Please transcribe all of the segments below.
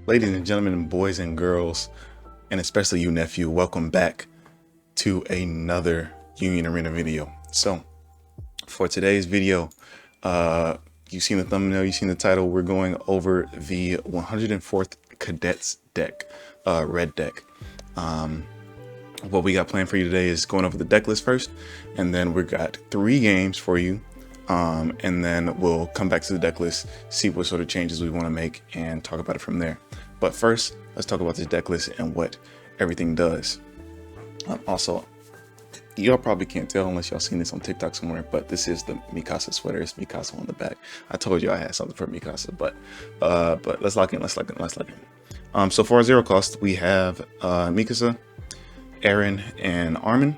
Ladies and gentlemen, boys and girls, and especially you, nephew, welcome back to another Union Arena video. So, for today's video, you've seen the thumbnail, you've seen the title. We're going over the 104th Cadets deck, red deck. What we got planned for you today is going over the deck list first, and then we got 3 games for you. And then we'll come back to the deck list, see what sort of changes we want to make, and talk about it from there. But first, let's talk about this deck list and what everything does. Also, y'all probably can't tell unless y'all seen this on TikTok somewhere, but this is the Mikasa sweater. It's Mikasa on the back. I told you I had something for Mikasa, but let's lock in. So for our 0 cost, we have Mikasa, Eren, and Armin,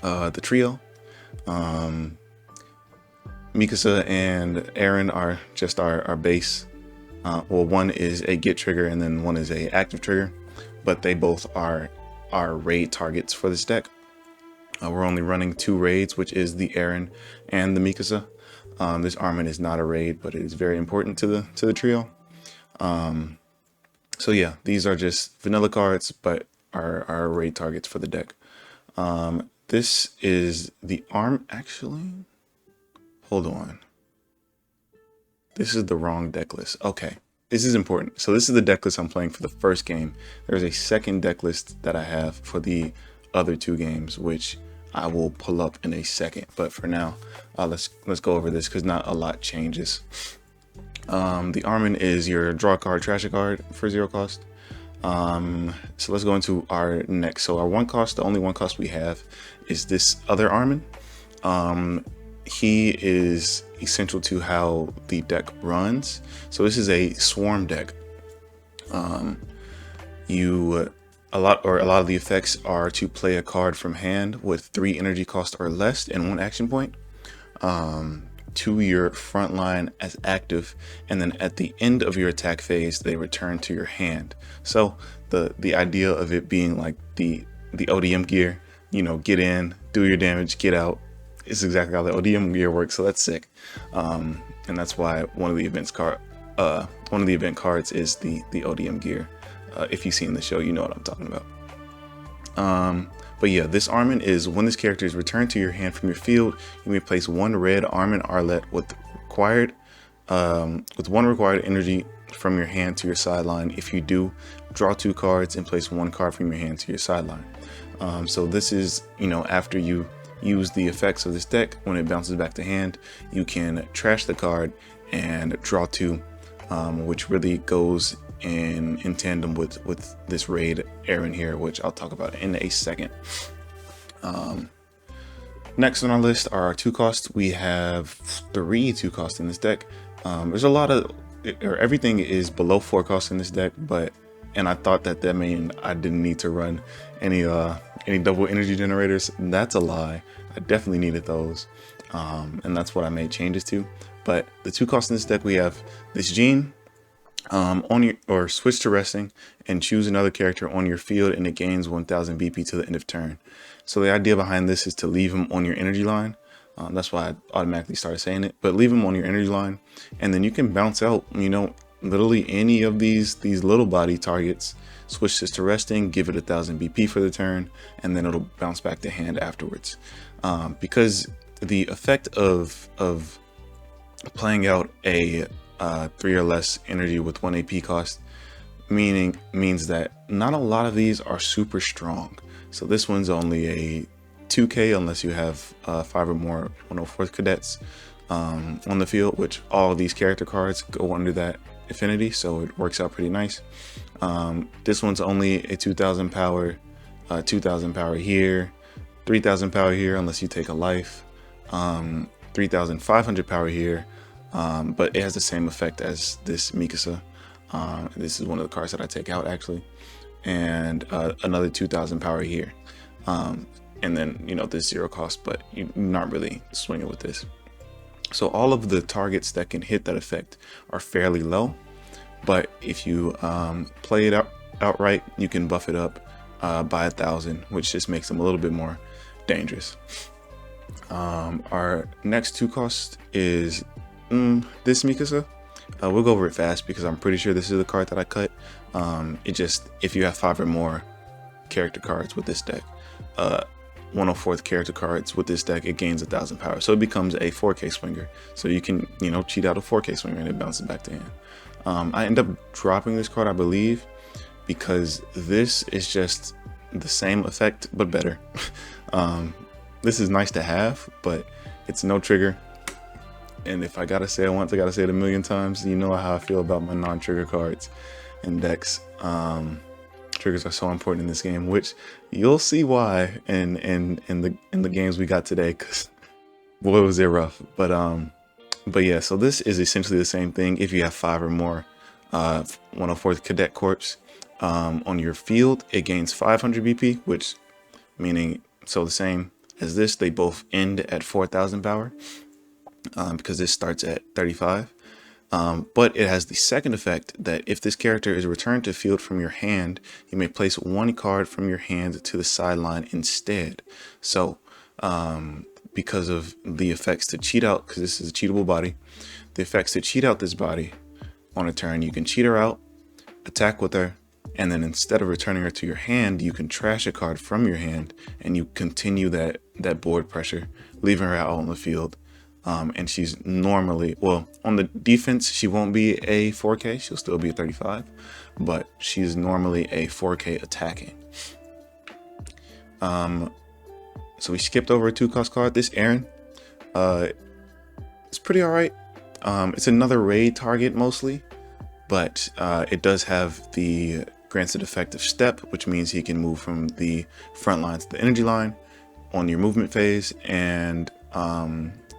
the trio. Mikasa and Eren are just our base. Well, one is a get trigger and then one is a active trigger, but they both are our raid targets for this deck. We're only running 2 raids, which is the Eren and the Mikasa. This Armin is not a raid, but it is very important to the trio. So yeah, these are just vanilla cards, but are raid targets for the deck. This is the actually. Hold on. This is the wrong deck list. Okay, this is important. So this is the deck list I'm playing for the first game. There's a second deck list that I have for the other 2 games, which I will pull up in a second. But for now, let's go over this because not a lot changes. The Armin is your draw a card, trash a card for 0 cost. So let's go into our next. So our 1 cost, the only 1 cost we have is this other Armin. He is essential to how the deck runs. So this is a swarm deck. A lot of the effects are to play a card from hand with 3 energy cost or less and 1 action point to your front line as active, and then at the end of your attack phase they return to your hand. So the idea of it being like the ODM gear, you know, get in, do your damage, get out. It's exactly how the ODM gear works, so that's sick. And that's why one of the event cards is the ODM gear. If you've seen the show, you know what I'm talking about. But yeah, this Armin is when this character is returned to your hand from your field, you may place 1 red Armin Arlet with 1 required energy from your hand to your sideline. If you do, draw 2 cards and place 1 card from your hand to your sideline. So this is, you know, after you use the effects of this deck, when it bounces back to hand, you can trash the card and draw 2, which really goes in tandem with this raid Eren here, which I'll talk about in a second. Next on our list are our 2 costs. We have 3 2 costs in this deck. There's a lot of, or everything is below 4 costs in this deck, and I thought that meant I didn't need to run any double energy generators. That's a lie. I definitely needed those, and that's what I made changes to. But the 2 costs in this deck, we have this Gene or switch to resting and choose another character on your field, and it gains 1000 BP to the end of turn. So the idea behind this is to leave him on your energy line. That's why I automatically started saying it, but leave him on your energy line, and then you can bounce out, you know, literally any of these little body targets. Switch this to resting, give it 1000 BP for the turn, and then it'll bounce back to hand afterwards. Because the effect of playing out a 3 or less energy with 1 AP cost means that not a lot of these are super strong. So this one's only a 2k unless you have 5 or more 104th cadets on the field, which all of these character cards go under that affinity, so it works out pretty nice. This one's only a 2000 power, 2000 power here, 3000 power here unless you take a life, 3500 power here, but it has the same effect as this Mikasa. This is one of the cards that I take out actually, and another 2000 power here, and then, you know, this 0 cost, but you're not really swinging with this. So all of the targets that can hit that effect are fairly low, but if you play it outright, you can buff it up by 1000, which just makes them a little bit more dangerous. Our next 2 cost is this Mikasa. We'll go over it fast because I'm pretty sure this is the card that I cut. It just, if you have 5 or more character cards with this deck, 104th character cards with this deck, it gains 1,000 power. So it becomes a 4K swinger. So you can, you know, cheat out a 4K swinger and it bounces back to hand. I end up dropping this card, I believe, because this is just the same effect but better. This is nice to have, but it's no trigger. And if I gotta say it once, I gotta say it a million times. You know how I feel about my non-trigger cards and decks. Triggers are so important in this game, which you'll see why in the games we got today, because boy was it rough. But yeah, so this is essentially the same thing. If you have 5 or more 104th Cadet Corps on your field, it gains 500 BP, which meaning, so the same as this, they both end at 4,000 power, because this starts at 35. But it has the second effect that if this character is returned to field from your hand, you may place 1 card from your hand to the sideline instead. So because of the effects to cheat out, because this is a cheatable body, the effects to cheat out this body on a turn, you can cheat her out, attack with her, and then instead of returning her to your hand, you can trash a card from your hand and you continue that board pressure, leaving her out on the field. And she's normally, well, on the defense, she won't be a 4K. She'll still be a 35, but she's normally a 4K attacking. So we skipped over a 2-cost card. This Aaron, it's pretty all right. It's another raid target mostly, but it does have the granted effect of step, which means he can move from the front line to the energy line on your movement phase. And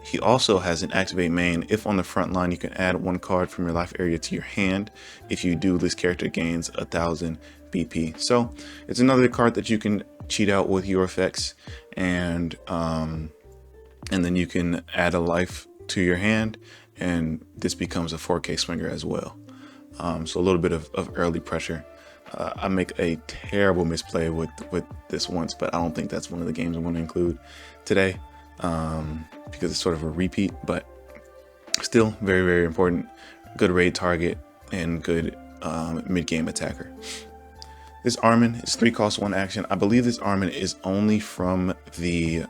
he also has an activate main. If on the front line, you can add 1 card from your life area to your hand. If you do, this character gains 1,000 BP. So it's another card that you can cheat out with your effects, and then you can add a life to your hand, and this becomes a 4K swinger as well. So a little bit of early pressure. I make a terrible misplay with this once, but I don't think that's one of the games I'm going to include today. Because it's sort of a repeat, but still very, very important. Good raid target and good mid-game attacker. This Armin is 3 cost 1 action. I believe this Armin is only from the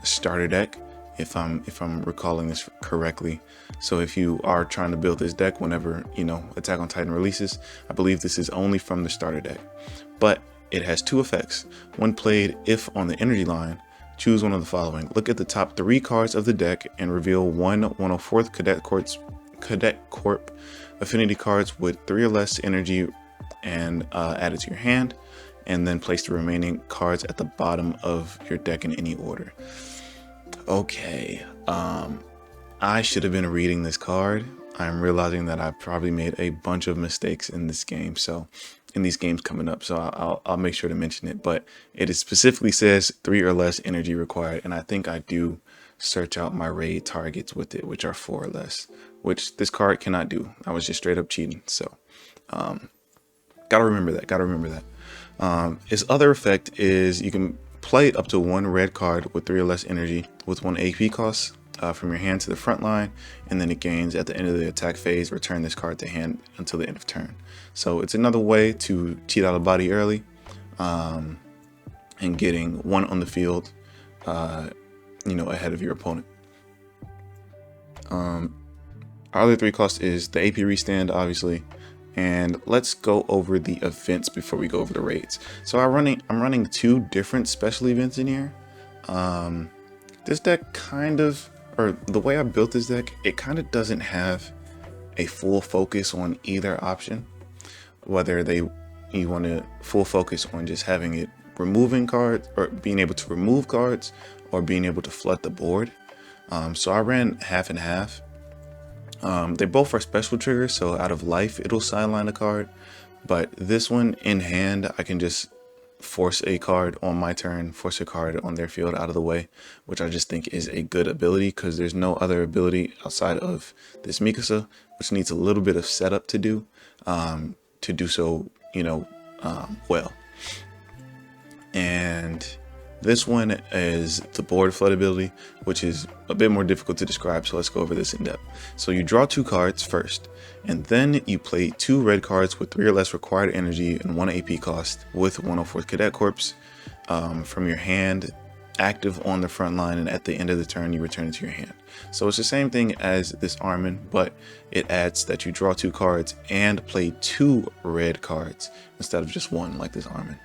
starter deck, if I'm recalling this correctly. So if you are trying to build this deck whenever, you know, Attack on Titan releases, I believe this is only from the starter deck. But it has 2 effects. One played if on the energy line, choose one of the following. Look at the top 3 cards of the deck and reveal 1 104th Cadet Corp affinity cards with 3 or less energy and add it to your hand, and then place the remaining cards at the bottom of your deck in any order. Okay, I should have been reading this card. I'm realizing that I probably made a bunch of mistakes in this game, so in these games coming up, so I'll make sure to mention it. But it specifically says 3 or less energy required, and I think I do search out my raid targets with it, which are 4 or less, which this card cannot do. I was just straight up cheating, so gotta remember that. His other effect is you can play up to 1 red card with 3 or less energy with 1 AP cost from your hand to the front line, and then it gains at the end of the attack phase. Return this card to hand until the end of turn. So it's another way to cheat out a body early, and getting 1 on the field, you know, ahead of your opponent. Our other 3 cost is the AP restand, obviously. And let's go over the events before we go over the raids. So I'm running 2 different special events in here. This deck kind of, or the way I built this deck, it kind of doesn't have a full focus on either option. Whether you want to full focus on just having it removing cards, or being able to remove cards, or being able to flood the board. So I ran half and half. They both are special triggers, so out of life it'll sideline a card, but this one in hand I can just force a card on my turn, force a card on their field out of the way, which I just think is a good ability, because there's no other ability outside of this Mikasa, which needs a little bit of setup to do so, you know, well. And This one is the board flood ability, which is a bit more difficult to describe, so let's go over this in depth. So you draw 2 cards first, and then you play 2 red cards with 3 or less required energy and 1 AP cost with 104th Cadet Corps from your hand, active on the front line, and at the end of the turn you return it to your hand. So it's the same thing as this Armin, but it adds that you draw 2 cards and play 2 red cards instead of just 1 like this Armin.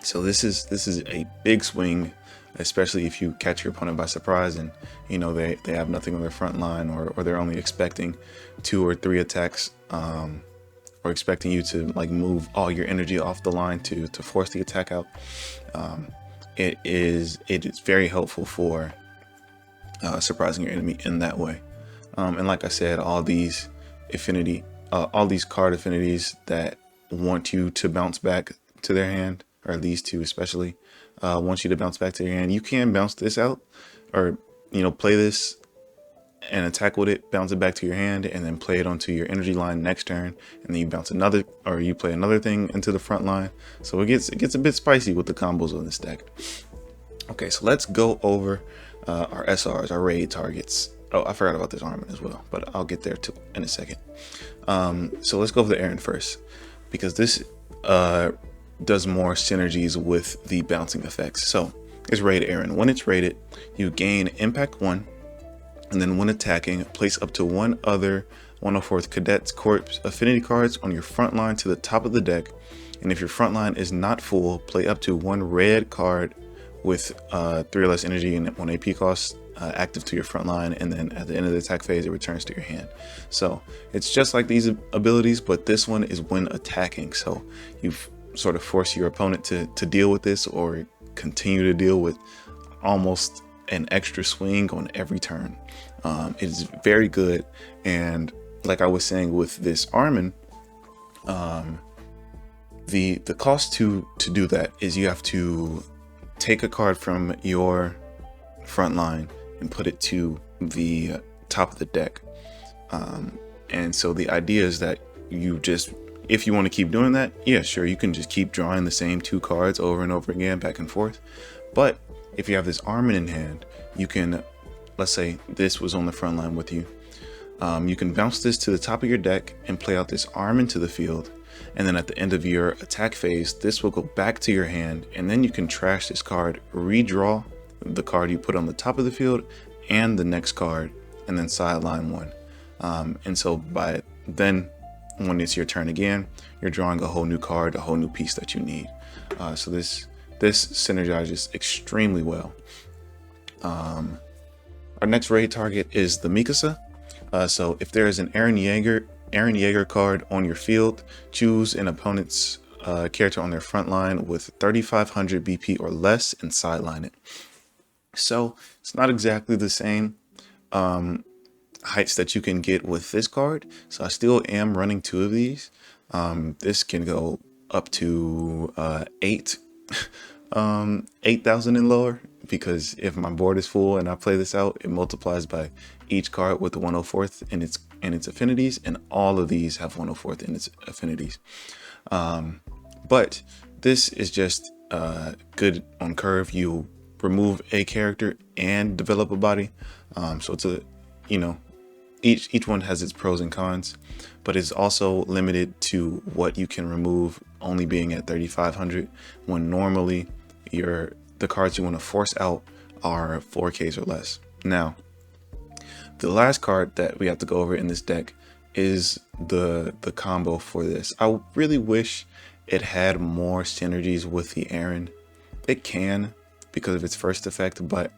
So this is a big swing, especially if you catch your opponent by surprise and you know they have nothing on their front line, or they're only expecting 2 or 3 attacks, or expecting you to like move all your energy off the line to force the attack out. It is very helpful for surprising your enemy in that way. And like I said, all these card affinities that want you to bounce back to their hand, or these 2 especially, want you to bounce back to your hand. You can bounce this out, or play this and attack with it, bounce it back to your hand, and then play it onto your energy line next turn, and then you bounce another, or you play another thing into the front line. So it gets a bit spicy with the combos on this deck. Okay, so let's go over our SRs, our raid targets. Oh, I forgot about this Armin as well, but I'll get there too in a second. So let's go over the Aaron first, because this does more synergies with the bouncing effects. So it's raid Aaron. When it's raided, you gain impact 1, and then when attacking, place up to 1 other 104th Cadets Corps affinity cards on your front line to the top of the deck. And if your front line is not full, play up to 1 red card with 3 or less energy and 1 AP cost active to your front line, and then at the end of the attack phase it returns to your hand. So it's just like these abilities, but this one is when attacking, so you've sort of force your opponent to deal with this, or continue to deal with almost an extra swing on every turn. It is very good, and like I was saying with this Armin, the cost to do that is you have to take a card from your front line and put it to the top of the deck. And so the idea is that you just, if you want to keep doing that, yeah, sure, you can just keep drawing the same 2 cards over and over again, back and forth. But if you have this Armin in hand, you can, let's say this was on the front line with you, you can bounce this to the top of your deck and play out this Armin to the field. And then at the end of your attack phase, this will go back to your hand, and then you can trash this card, redraw the card you put on the top of the field and the next card, and then sideline 1. And so by then, when it's your turn again, you're drawing a whole new card, a whole new piece that you need. So this synergizes extremely well. Our next raid target is the Mikasa. So if there is an Eren Yeager card on your field, choose an opponent's character on their front line with 3,500 BP or less and sideline it. So it's not exactly the same heights that you can get with this card. So I still am running 2 of these. This can go up to 8,000 and lower, because if my board is full and I play this out, it multiplies by each card with the 104th in its affinities, and all of these have 104th in its affinities. But this is just good on curve. You remove a character and develop a body. So it's a, each one has its pros and cons, but it's also limited to what you can remove, only being at 3,500, when normally the cards you want to force out are 4Ks or less. Now, the last card that we have to go over in this deck is the combo for this. I really wish it had more synergies with the Eren. It can, because of its first effect, but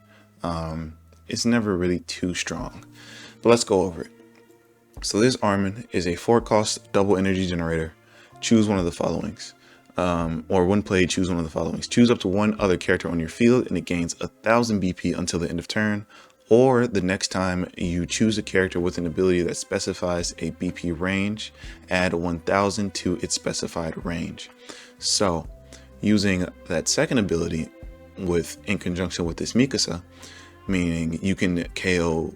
it's never really too strong. But let's go over it. So this Armin is a 4-cost double energy generator. Choose one of the followings. Or when played, choose one of the followings. Choose up to 1 other character on your field, and it gains 1,000 BP until the end of turn. Or the next time you choose a character with an ability that specifies a BP range, add 1,000 to its specified range. So using that second ability in conjunction with this Mikasa, meaning you can KO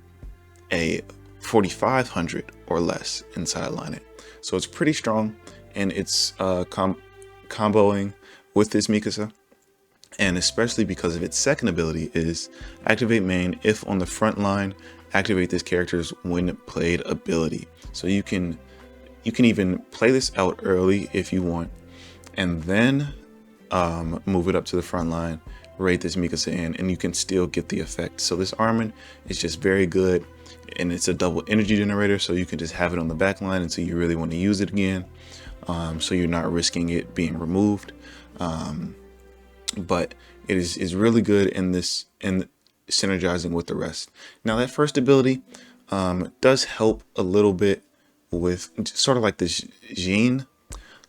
a 4,500 or less and sideline it. So it's pretty strong, and it's comboing with this Mikasa. and especially because of its second ability is activate main if on the front line, activate this character's when played ability. So you can even play this out early if you want, and then move it up to the front line, raid this Mikasa in, and you can still get the effect. So this Armin is just very good, and it's a double energy generator, so you can just have it on the back line until you really want to use it again, so you're not risking it being removed. But it is really good in this, in synergizing with the rest. Now that first ability does help a little bit with sort of like this Jean.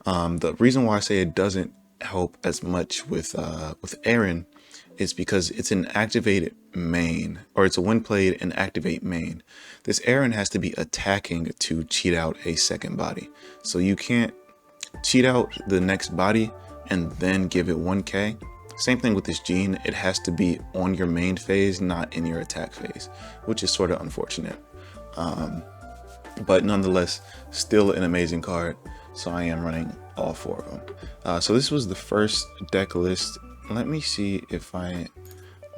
The reason why I say it doesn't help as much with Eren is because it's an activated main, or it's a when played and activate main. This Eren has to be attacking to cheat out a second body, so you can't cheat out the next body and then give it 1k. Same thing with this Jean, it has to be on your main phase, not in your attack phase, which is sort of unfortunate. But nonetheless, still an amazing card. So I am running all 4 of them. So this was the first deck list. Let me see if let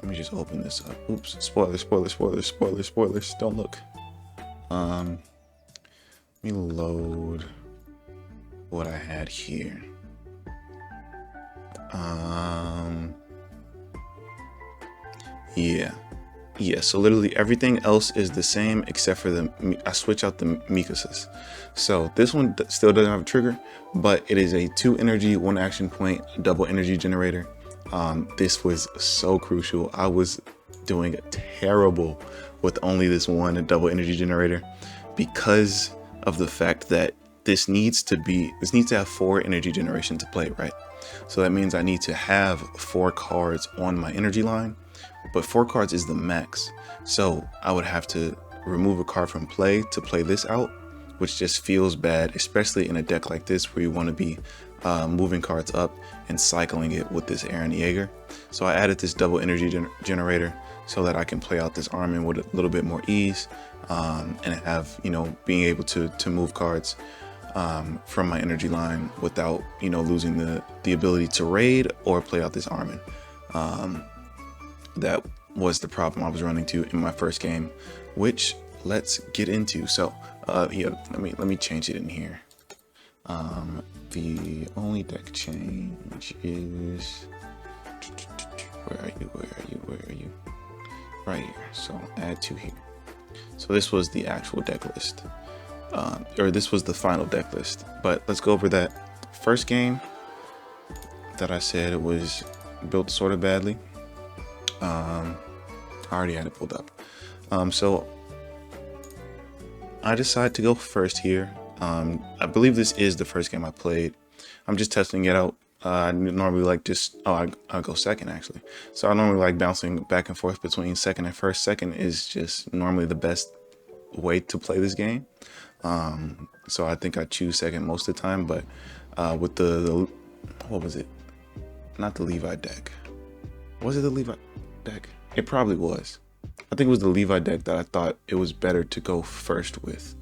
me just open this up. Oops, spoilers, spoilers, spoilers, spoilers, spoilers. Don't look. Let me load what I had here. Yeah, so literally everything else is the same except for I switch out the Mikasas. So this one still doesn't have a trigger, but it is a 2 energy, 1 action point, double energy generator. This was so crucial. I was doing terrible with only this one double energy generator because of the fact that this needs to have 4 energy generation to play, right? So that means I need to have 4 cards on my energy line, but 4 cards is the max. So I would have to remove a card from play to play this out, which just feels bad, especially in a deck like this where you want to be moving cards up and cycling it with this Eren Yeager. So I added this double energy generator so that I can play out this Armin with a little bit more ease, and have, being able to move cards from my energy line without, losing the ability to raid or play out this Armin. That was the problem I was running to in my first game, which let's get into. So yeah, let me change it in here. The only deck change is, where are you? Right here. So add to here. So this was the actual deck list, or this was the final deck list. But let's go over that first game that I said it was built sort of badly. I already had it pulled up. So I decided to go first here. I believe this is the first game I played. I'm just testing it out. I normally like I'll go second actually. So I normally like bouncing back and forth between second and first. Second is just normally the best way to play this game. So I think I choose second most of the time, but with the what was it? Not the Levi deck. Was it the Levi deck? It probably was. I think it was the Levi deck that I thought it was better to go first with.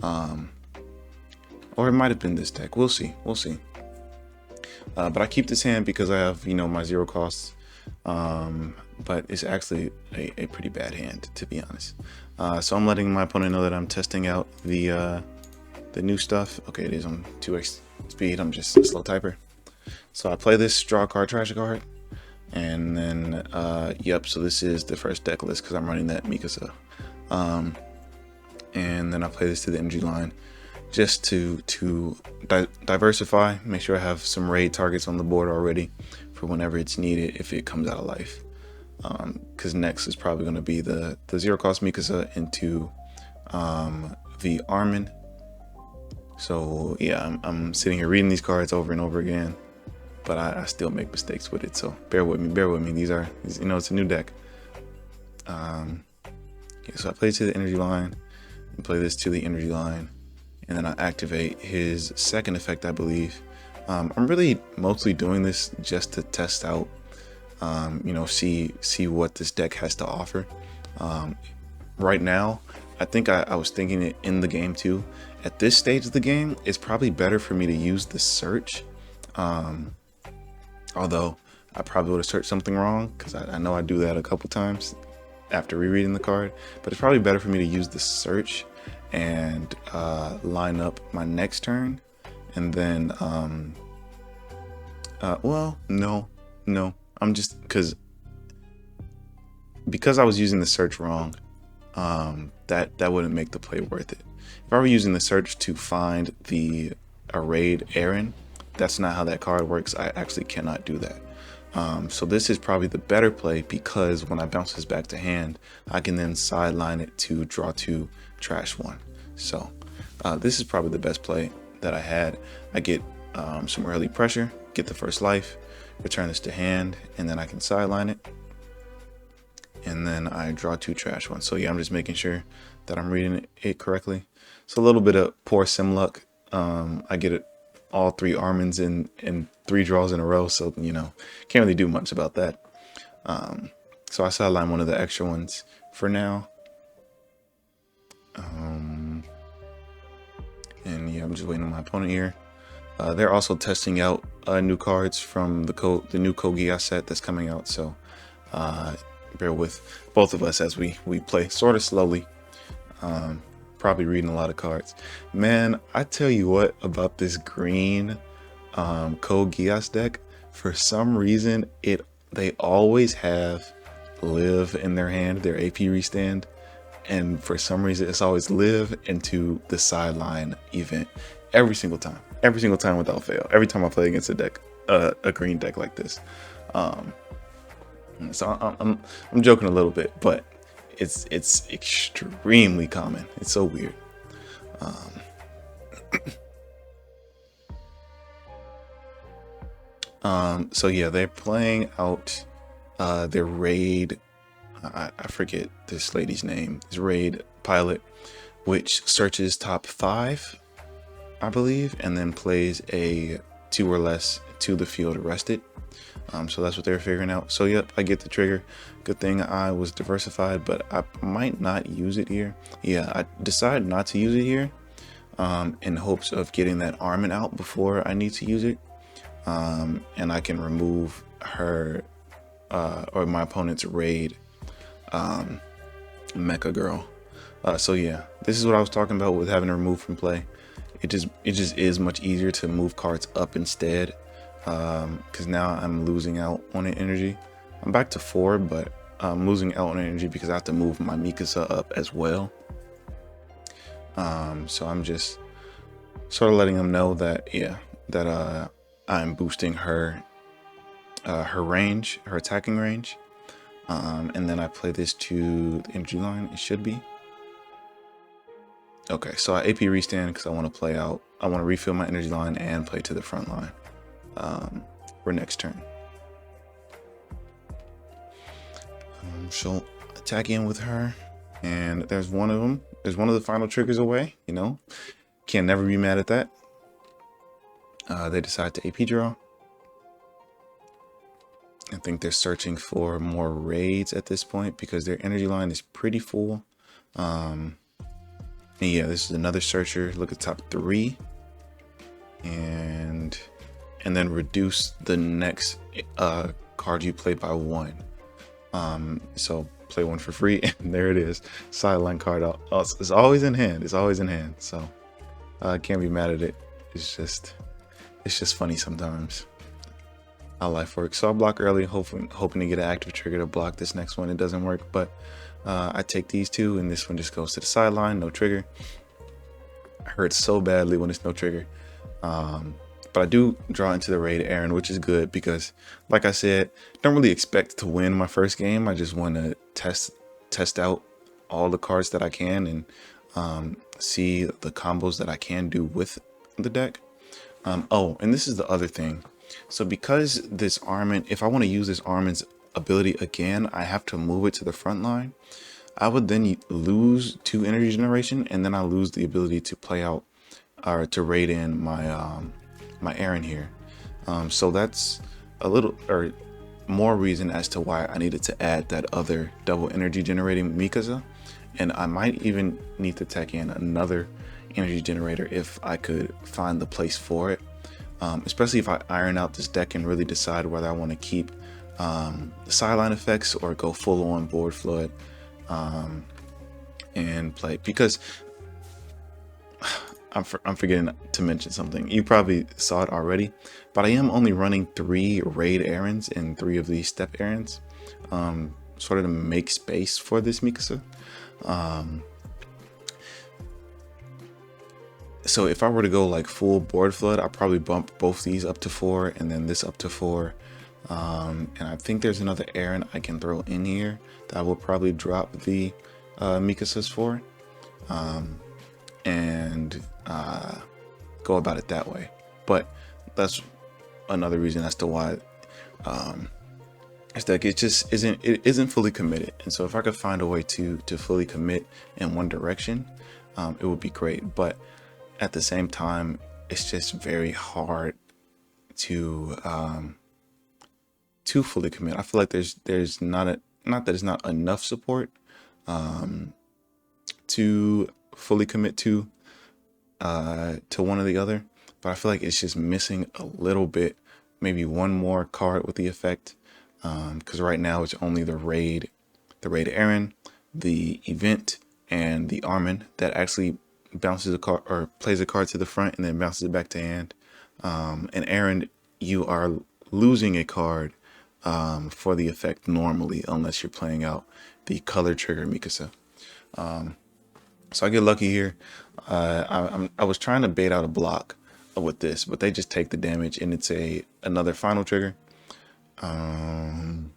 Or it might have been this deck. We'll see. But I keep this hand because I have, my 0 costs. But it's actually a pretty bad hand, to be honest. So I'm letting my opponent know that I'm testing out the new stuff. Okay, it is on 2x speed. I'm just a slow typer. So I play this, draw a card, trash a card. And then, yep, so this is the first deck list because I'm running that Mikasa. And then I play this to the energy line just to diversify, make sure I have some raid targets on the board already for whenever it's needed if it comes out of life. Because next is probably going to be the 0 cost Mikasa into the Armin. So yeah, I'm sitting here reading these cards over and over again, but I still make mistakes with it, so bear with me. These, it's a new deck. Yeah, so I play to the energy line and play this to the energy line, and then I activate his second effect, I believe. I'm really mostly doing this just to test out, see what this deck has to offer. Right now, I think I was thinking it in the game too. At this stage of the game, it's probably better for me to use the search. Although I probably would have searched something wrong, because I know I do that a couple times after rereading the card. But it's probably better for me to use the search and line up my next turn, and then well, no, I'm just because I was using the search wrong. That wouldn't make the play worth it. If I were using the search to find the arrayed Aaron, that's not how that card works. I actually cannot do that. So this is probably the better play, because when I bounce this back to hand, I can then sideline it to draw 2, trash 1. So this is probably the best play that I had. I get some early pressure, get the first life, return this to hand, and then I can sideline it. And then I draw 2, trash 1. So yeah, I'm just making sure that I'm reading it correctly. So a little bit of poor sim luck. I get it all 3 Armins in 3 draws in a row, so you know, can't really do much about that. So I sideline one of the extra ones for now. And yeah, I'm just waiting on my opponent here. They're also testing out new cards from the new Kogia set that's coming out, so bear with both of us as we play sort of slowly. Probably reading a lot of cards. Man, I tell you what about this green Code Geass deck. For some reason, they always have live in their hand, their AP restand, and for some reason it's always live into the sideline event every single time without fail. Every time I play against a deck, a green deck like this. So I'm joking a little bit, but it's extremely common. It's so weird. So yeah, they're playing out their raid. I forget this lady's name. This raid pilot, which searches top 5, I believe, and then plays a 2 or less to the field arrested. So that's what they're figuring out. So yep, I get the trigger. Good thing I was diversified, but I might not use it here. Yeah, I decided not to use it here in hopes of getting that Armin out before I need to use it. And I can remove her or my opponent's raid mecha girl. So yeah, this is what I was talking about with having to remove from play. It just is much easier to move cards up instead. Because now I'm losing out on an energy. I'm back to 4, but I'm losing out on energy because I have to move my Mikasa up as well. So I'm just sort of letting them know that, yeah, that I'm boosting her range, her attacking range. And then I play this to the energy line. It should be okay. So I AP restand because I want to play out. I want to refill my energy line and play to the front line. For next turn. So attack in with her, and there's one of them. There's one of the final triggers away. You know, can never be mad at that. They decide to AP draw. I think they're searching for more raids at this point because their energy line is pretty full. And yeah, this is another searcher. Look at top 3, and then reduce the next card you play by 1. So play 1 for free, and there it is. Sideline card out. Oh, it's always in hand. It's always in hand. So I can't be mad at it. It's just funny sometimes how life works. So I block early, hoping to get an active trigger to block this next one. It doesn't work, but I take these 2, and this one just goes to the sideline. No trigger. It hurts so badly when it's no trigger. But I do draw into the raid Aaron, which is good because, like I said, don't really expect to win my first game. I just want to test out all the cards that I can and see the combos that I can do with the deck. Oh, and this is the other thing. So because this Armin, if I want to use this Armin's ability again, I have to move it to the front line. I would then lose 2 energy generation, and then I lose the ability to play out or to raid in my my Aaron here. So that's a little or more reason as to why I needed to add that other double energy generating Mikasa, and I might even need to tech in another energy generator if I could find the place for it. especially if I iron out this deck and really decide whether I want to keep the sideline effects or go full on board flood and play. Because I'm forgetting to mention something. You probably saw it already, but I am only running 3 raid errands and 3 of these step errands, sort of to make space for this Mikasa. So if I were to go like full board flood, I'll probably bump both these up to 4 and then this up to 4. And I think there's another errand I can throw in here that I will probably drop the Mikasas for. And go about it that way. But that's another reason as to why it's like it just isn't fully committed. And so if I could find a way to fully commit in one direction, it would be great. But at the same time, it's just very hard to fully commit. I feel like there's not that it's not enough support to fully commit to one or the other, but I feel like it's just missing a little bit, maybe one more card with the effect, because right now it's only the raid errand, the event, and the Armin that actually bounces a card or plays a card to the front and then bounces it back to hand. An errand, you are losing a card for the effect normally, unless you're playing out the color trigger Mikasa. So I get lucky here. I was trying to bait out a block with this, but they just take the damage, and it's another final trigger. Oh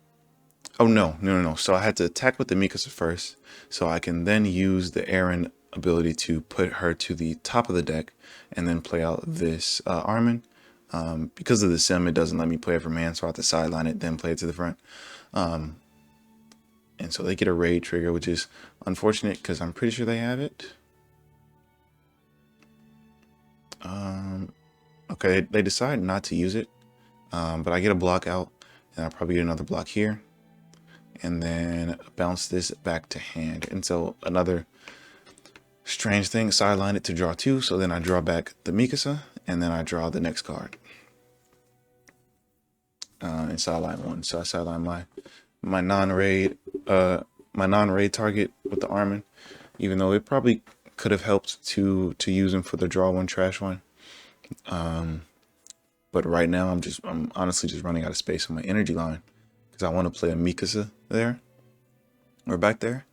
no. So I had to attack with the Mikasa first, so I can then use the Aaron ability to put her to the top of the deck, and then play out this Armin. Because of the sim, it doesn't let me play it from hand, so I have to sideline it, then play it to the front. And so they get a raid trigger, which is unfortunate because I'm pretty sure they have it. Okay, they decide not to use it, but I get a block out, and I'll probably get another block here, and then bounce this back to hand. And so another strange thing, sideline it to draw 2, so then I draw back the Mikasa, and then I draw the next card. And sideline 1, so I sideline my non-raid target with the Armin, even though it probably could have helped to use him for the draw 1 trash 1. But right now I'm honestly just running out of space on my energy line because I want to play a Mikasa there or back there.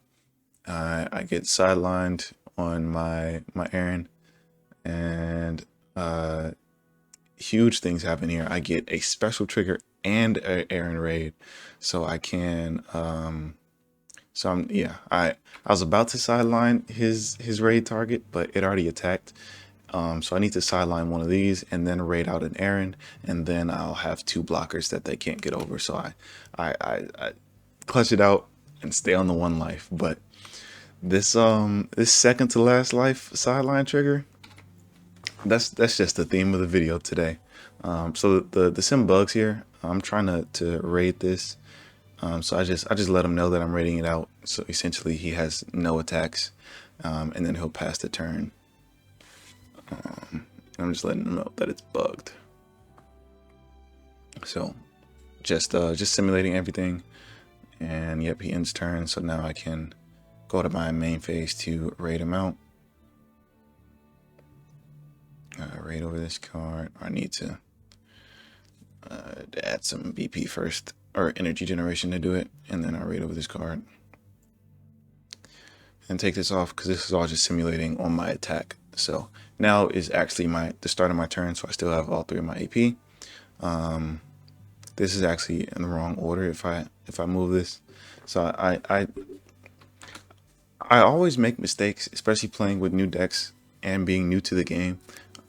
I get sidelined on my Aaron, and huge things happen here. I get a special trigger and a Aaron raid, so I can I was about to sideline his raid target, but it already attacked. So I need to sideline one of these and then raid out an Aaron, and then I'll have 2 blockers that they can't get over. So I clutch it out and stay on the 1 life. But this second to last life sideline trigger, that's just the theme of the video today. So the sim bugs here. I'm trying to raid this. So I just let him know that I'm raiding it out. So essentially he has no attacks, and then he'll pass the turn. I'm just letting him know that it's bugged. So just simulating everything, and yep, he ends turn. So now I can go to my main phase to raid him out. Raid over this card. I need to add some BP first, or energy generation to do it, and then I raid over this card and take this off because this is all just simulating on my attack. So now is actually the start of my turn, so I still have all 3 of my AP. This is actually in the wrong order if I move this. So I always make mistakes, especially playing with new decks and being new to the game,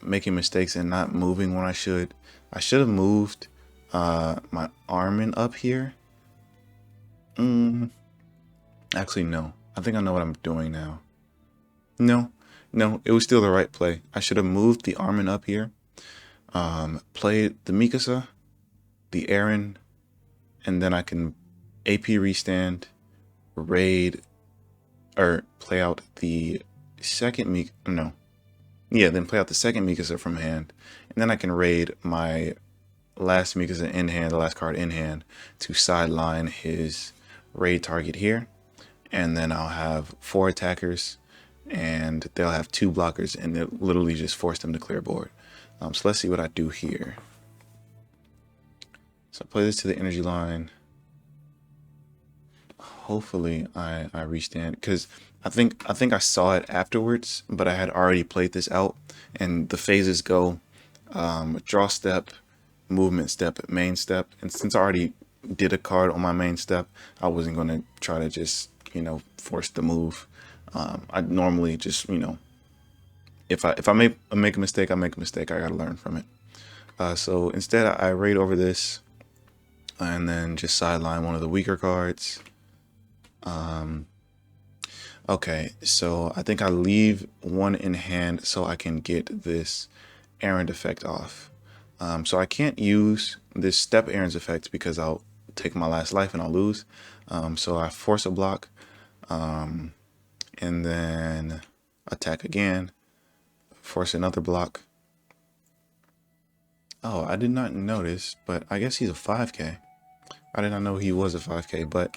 making mistakes and not moving when I should. I should have moved my Armin up here. Actually, no. I think I know what I'm doing now. No, it was still the right play. I should have moved the Armin up here, played the Mikasa, the Aaron, and then I can AP restand, raid, or play out the second yeah, then play out the second Mikasa from hand, and then I can raid my last Mikasa in hand, the last card in hand, to sideline his raid target here, and then I'll have 4 attackers, and they'll have 2 blockers, and they'll literally just force them to clear board. So let's see what I do here. So I play this to the energy line. Hopefully I restand, because I think I saw it afterwards, but I had already played this out, and the phases go draw step, movement step, main step, and since I already did a card on my main step, I wasn't going to try to just, you know, force the move. I normally just, you know, if I make a mistake, I make a mistake. I gotta learn from it. So instead, I raid over this, and then just sideline one of the weaker cards. Okay, so I think I leave one in hand so I can get this errand effect off. So I can't use this step errands effect because I'll take my last life and I'll lose. So I force a block, and then attack again, force another block. Oh, I did not notice, but I guess he's a 5k. I did not know he was a 5k, but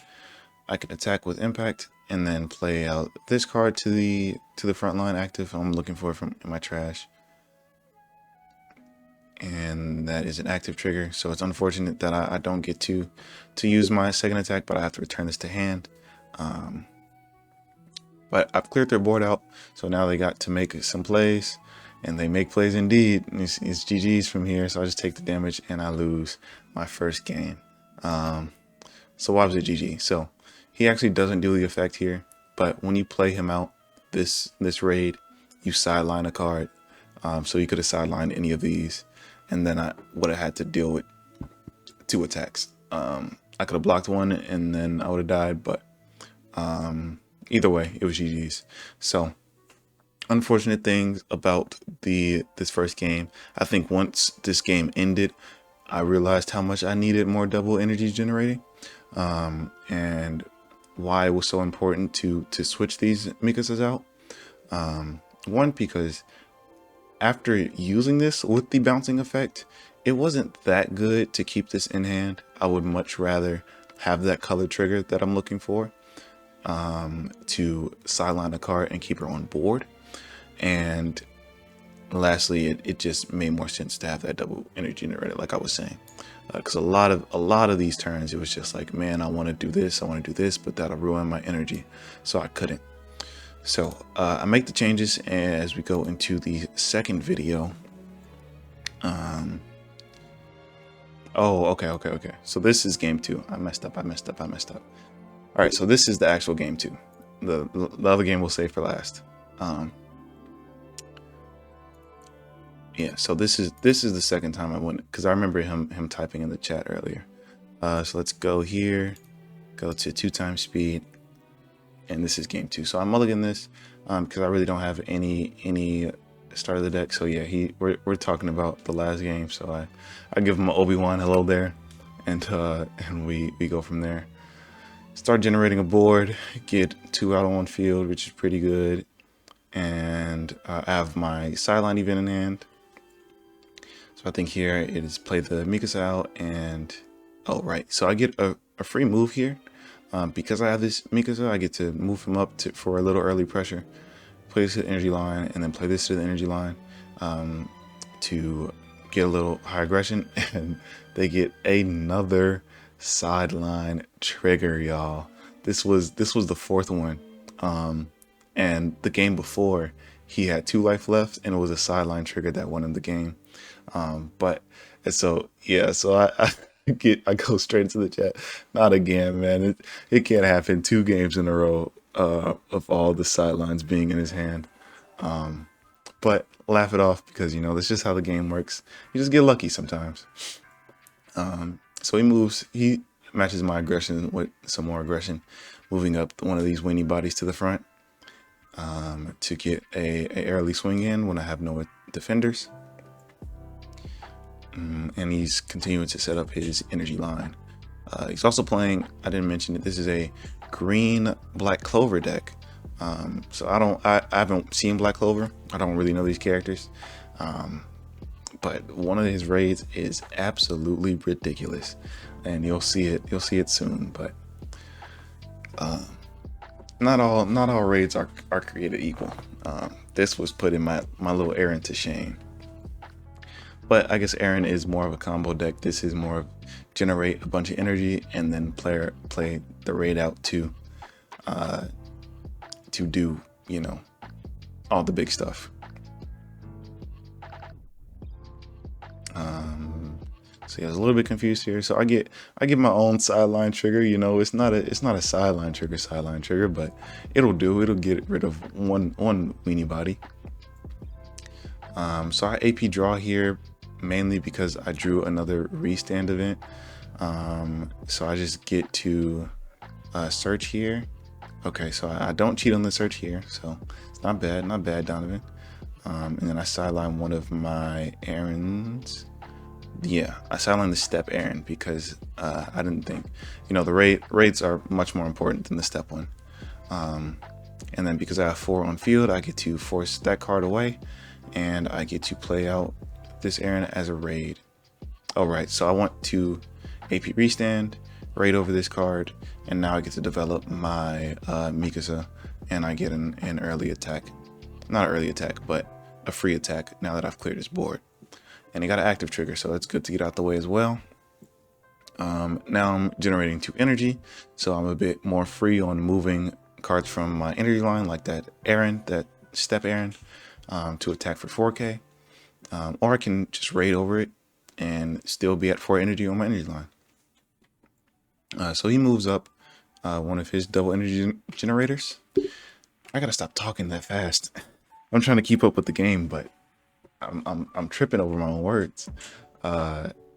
I can attack with impact and then play out this card to the front line active. I'm looking for it from in my trash. And that is an active trigger, so it's unfortunate that I don't get to use my second attack, but I have to return this to hand. But I've cleared their board out, so now they got to make some plays, and they make plays indeed. It's GG's from here, so I just take the damage and I lose my first game. So why was it GG? So he actually doesn't do the effect here, but when you play him out this raid, you sideline a card. So you could have sidelined any of these, and then I would have had to deal with 2 attacks. I could have blocked one and then I would have died, but either way, it was GG's. So unfortunate things about this first game. I think once this game ended, I realized how much I needed more double energy generating, and why it was so important to switch these Mikasas out. One, because after using this with the bouncing effect, it wasn't that good to keep this in hand. I would much rather have that color trigger that I'm looking for, to sideline a card and keep her on board. And lastly, it just made more sense to have that double energy generator, like I was saying, because a lot of these turns, it was just like, man, I want to do this, but that'll ruin my energy, so I couldn't. So I make the changes as we go into the second video. Oh, okay. So this is game 2. I messed up. All right, so this is the actual game 2. The other game we'll save for last. Yeah, so this is the second time I went, because I remember him typing in the chat earlier. So let's go here, go to 2 times speed, and this is game 2. So I'm mulliganing this because I really don't have any start of the deck. So yeah, we're talking about the last game. So I give him an Obi-Wan hello there, and we go from there. Start generating a board, get 2 out on 1 field, which is pretty good, and I have my sideline event in hand. So I think here it is play the Mikasa out, and oh right, so I get a free move here. Because I have this Mikasa, I get to move him up for a little early pressure, play this to the energy line, and then play this to the energy line to get a little high aggression, and they get another sideline trigger, y'all. This was the 4th one, and the game before he had 2 life left, and it was a sideline trigger that won him the game. But so yeah, so I go straight into the chat. Not again, man. It can't happen 2 games in a row of all the sidelines being in his hand. But laugh it off, because you know that's just how the game works. You just get lucky sometimes. So he matches my aggression with some more aggression, moving up one of these weenie bodies to the front to get a early swing in when I have no defenders. And he's continuing to set up his energy line. He's also playing, I didn't mention it, this is a green black clover deck. So I haven't seen Black Clover. I don't really know these characters. But one of his raids is absolutely ridiculous, and you'll see it soon. But not all raids are created equal. This was putting my little Aaron to shame. But I guess Aaron is more of a combo deck. This is more of generate a bunch of energy and then play the raid out to do, you know, all the big stuff. So yeah, I was a little bit confused here. So I get my own sideline trigger. You know, it's not a sideline trigger, but it'll do. It'll get rid of one weenie body. So I AP draw here mainly because I drew another restand event. So I just get to search here. Okay, so I don't cheat on the search here, so it's not bad, Donovan. And then I sideline one of my errands. Yeah, I sidelined the step Aaron because I didn't think, you know, the raids are much more important than the step one. And then because I have 4 on field, I get to force that card away, and I get to play out this Aaron as a raid. All right, so I want to AP restand, raid over this card, and now I get to develop my Mikasa, and I get an early attack. Not an early attack, but a free attack now that I've cleared this board. And he got an active trigger, so it's good to get out the way as well. Now I'm generating 2 energy, so I'm a bit more free on moving cards from my energy line, like that Aaron, that step Aaron, to attack for 4K. Or I can just raid over it and still be at 4 energy on my energy line. So he moves up one of his double energy generators. I gotta stop talking that fast. I'm trying to keep up with the game, but I'm tripping over my own words.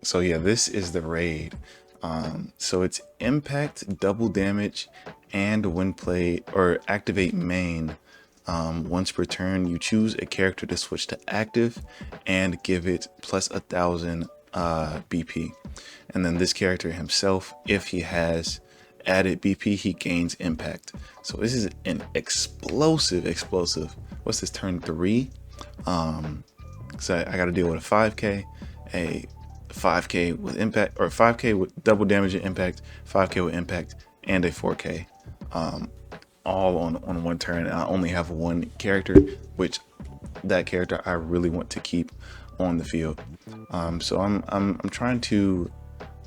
So yeah, this is the raid. So it's impact, double damage, and when play or activate main. Once per turn, you choose a character to switch to active and give it plus 1,000 BP. And then this character himself, if he has added BP, he gains impact. So this is an explosive. What's this, turn 3? So I got to deal with a 5K, a 5K with impact, or 5K with double damage and impact, 5K with impact, and a 4K, all on one turn. And I only have one character, which that character I really want to keep on the field. So I'm trying to.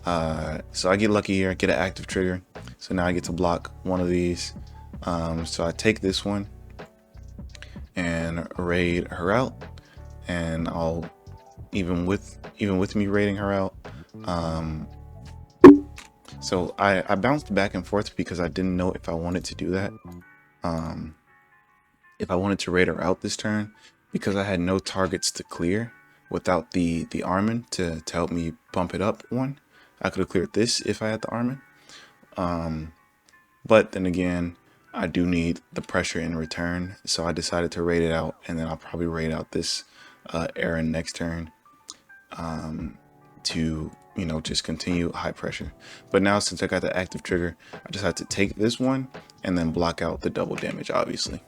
So I get lucky here, I get an active trigger. So now I get to block one of these. So I take this one and raid her out. And I'll even with me raiding her out, so I bounced back and forth because I didn't know if I wanted to do that, if I wanted to raid her out this turn, because I had no targets to clear without the Armin to help me bump it up one. I could have cleared this if I had the Armin, but then again, I do need the pressure in return, so I decided to raid it out, and then I'll probably raid out this Aaron next turn, to, you know, just continue high pressure. But now since I got the active trigger, I just have to take this one and then block out the double damage, obviously.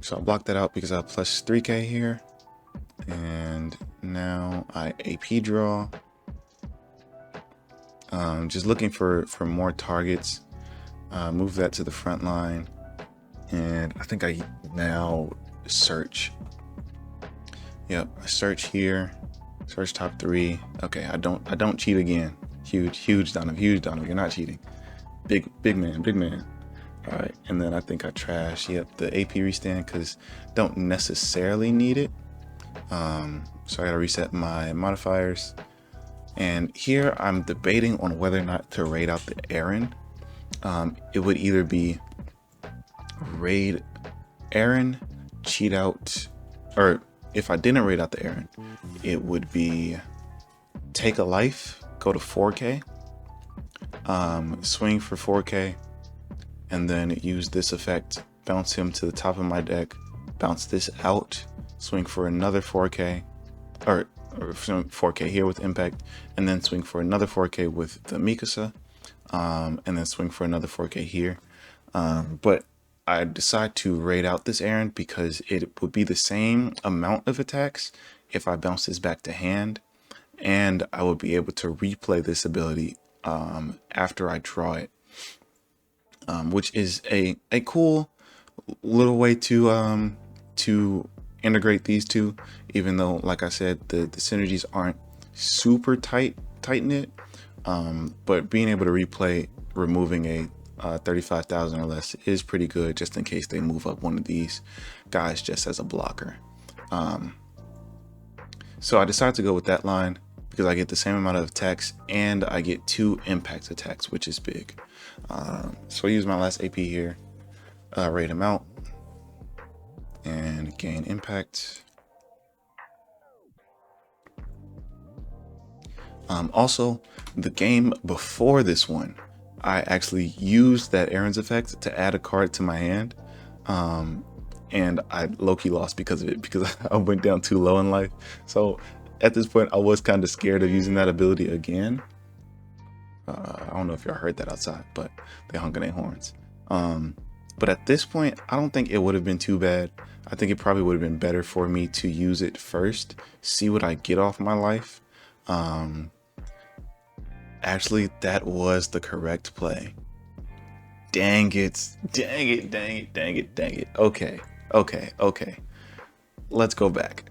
So I blocked that out because I have plus 3K here, and now I AP draw. Just looking for more targets. Move that to the front line. And I think I now search. Yep, I search here. Search top 3. Okay, I don't cheat again. Huge Donovan, you're not cheating. Big man. All right, and then I think I trash. Yep, the AP restand because don't necessarily need it. So I gotta reset my modifiers. And here I'm debating on whether or not to raid out the Aaron. It would either be raid Aaron, cheat out, or if I didn't raid out the Aaron, it would be take a life, go to 4K, swing for 4K, and then use this effect, bounce him to the top of my deck, bounce this out, swing for another 4K, or 4K here with impact, and then swing for another 4K with the Mikasa, and then swing for another 4K here. But I decide to raid out this errand because it would be the same amount of attacks if I bounce this back to hand, and I would be able to replay this ability after I draw it, which is a cool little way to integrate these two, even though, like I said, the synergies aren't super tight knit. But being able to replay removing a 35,000 or less is pretty good, just in case they move up one of these guys just as a blocker. So I decided to go with that line because I get the same amount of attacks and I get 2 impact attacks, which is big. So I use my last AP here, raid him out, and gain impact. Also, the game before this one, I actually used that errands effect to add a card to my hand, and I low-key lost because of it, because I went down too low in life. So at this point I was kind of scared of using that ability again. I don't know if y'all heard that outside, but they honking their horns. But at this point, I don't think it would have been too bad. I think it probably would have been better for me to use it first, see what I get off my life. Actually, that was the correct play. Dang it. Dang it, dang it, dang it, dang it. Okay. Let's go back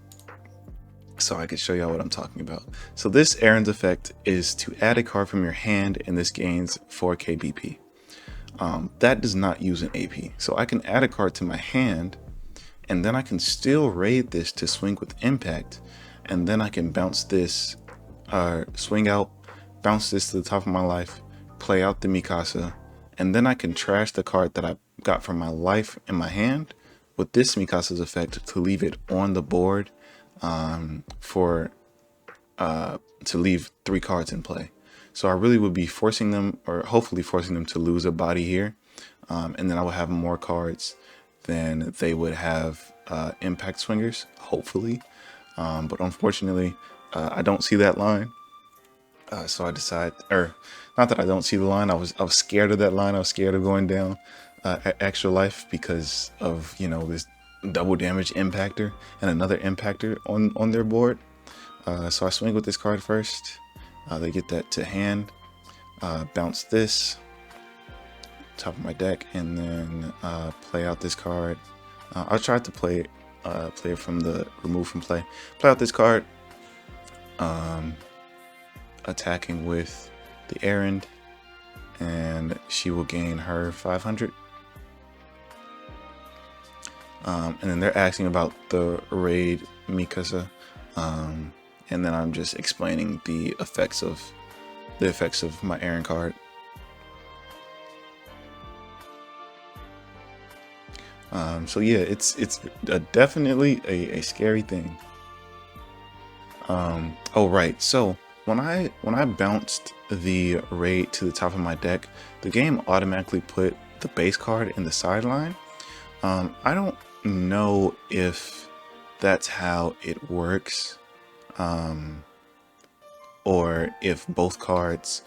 so I can show y'all what I'm talking about. So this errands effect is to add a card from your hand, and this gains 4K BP. That does not use an AP. So I can add a card to my hand, and then I can still raid this to swing with impact, and then I can bounce this, swing out, bounce this to the top of my life, play out the Mikasa, and then I can trash the card that I got from my life in my hand with this Mikasa's effect to leave it on the board, to leave 3 cards in play. So I really would be forcing them, or hopefully forcing them, to lose a body here, and then I would have more cards than they would have impact swingers, hopefully. But unfortunately, I don't see that line. So I decide, or not that I don't see the line, I was scared of that line. I was scared of going down extra life because of, you know, this double damage impactor and another impactor on their board. So I swing with this card first. They get that to hand, bounce this top of my deck, and then play out this card. I'll try to play it from the remove from play. Play out this card, attacking with the errand, and she will gain her 500. And then they're asking about the raid Mikasa, and then I'm just explaining the effects of my errand card. So yeah, it's definitely a scary thing. Oh right, so when I bounced the raid to the top of my deck, the game automatically put the base card in the sideline. I don't know if that's how it works, or if both cards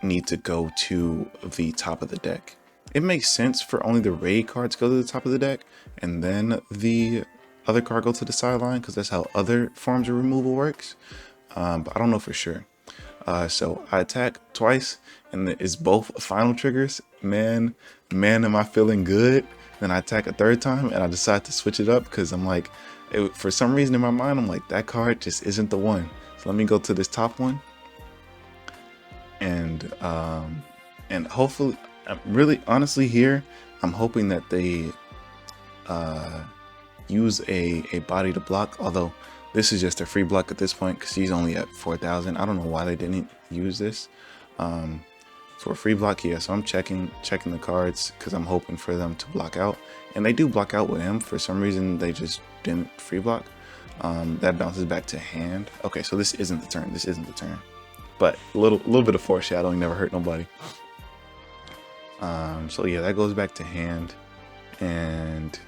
need to go to the top of the deck. It makes sense for only the raid cards go to the top of the deck and then the other card go to the sideline, because that's how other forms of removal works. But I don't know for sure. So I attack twice, and it's both final triggers. Man, am I feeling good? Then I attack a third time, and I decide to switch it up because I'm like, for some reason in my mind, I'm like, that card just isn't the one. So let me go to this top one, and hopefully, really honestly here, I'm hoping that they use a body to block. Although this is just a free block at this point because he's only at 4,000. I don't know why they didn't use this for a free block here. So I'm checking the cards because I'm hoping for them to block out, and they do block out with him. For some reason they just didn't free block. That bounces back to hand. Okay, so this isn't the turn. But a little bit of foreshadowing never hurt nobody. So yeah, that goes back to hand, and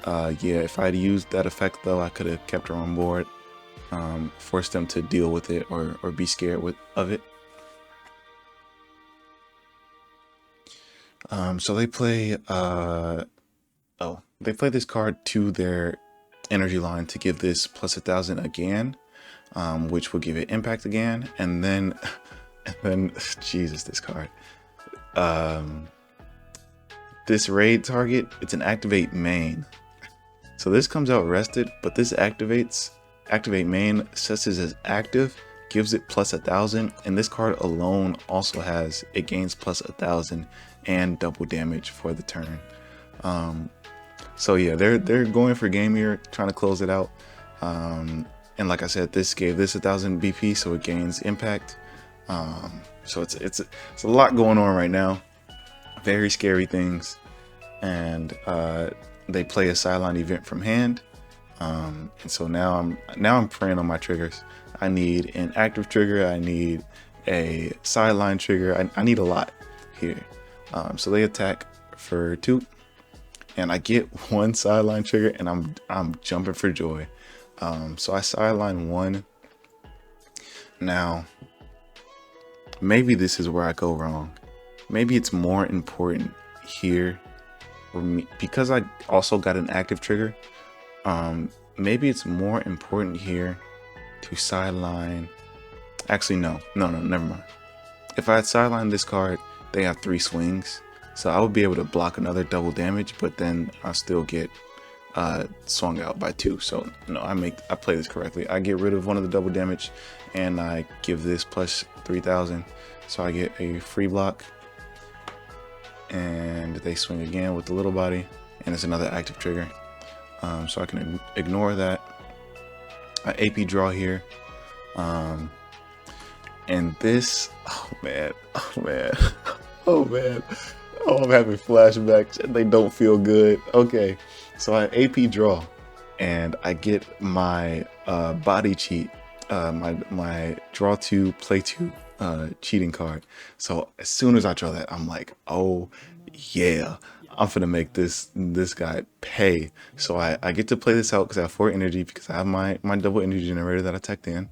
yeah, if I had used that effect though, I could have kept her on board, forced them to deal with it or be scared of it. So they play they play this card to their energy line to give this plus 1,000 again, which will give it impact again, and then and then Jesus, this card. This raid target, it's an activate main. So this comes out rested, but this activate main, sets it as active, gives it plus 1,000, and this card alone also has, it gains plus 1,000 and double damage for the turn. So yeah, they're going for game here, trying to close it out. And like I said, this gave this 1,000 BP, so it gains impact. So it's a lot going on right now. Very scary things, and they play a sideline event from hand. And so now I'm praying on my triggers. I need an active trigger. I need a sideline trigger. I need a lot here. So they attack for 2, and I get 1 sideline trigger, and I'm jumping for joy. So I sideline 1. Now, maybe this is where I go wrong. Maybe it's more important here for me, because I also got an active trigger. Maybe it's more important here to sideline. Actually, no, never mind. If I had sidelined this card, they have 3 swings, so I would be able to block another double damage, but then I'll still get swung out by 2. So no, I play this correctly. I get rid of one of the double damage, and I give this plus 3,000, so I get a free block. And they swing again with the little body, and it's another active trigger. So I can ignore that. I AP draw here. And this, oh man, oh, I'm having flashbacks and they don't feel good. Okay, so I AP draw, and I get my body cheat, my draw 2, play 2 cheating card. So as soon as I draw that, I'm like, oh yeah, I'm gonna make this guy pay. So I get to play this out because I have 4 energy, because I have my double energy generator that I teched in.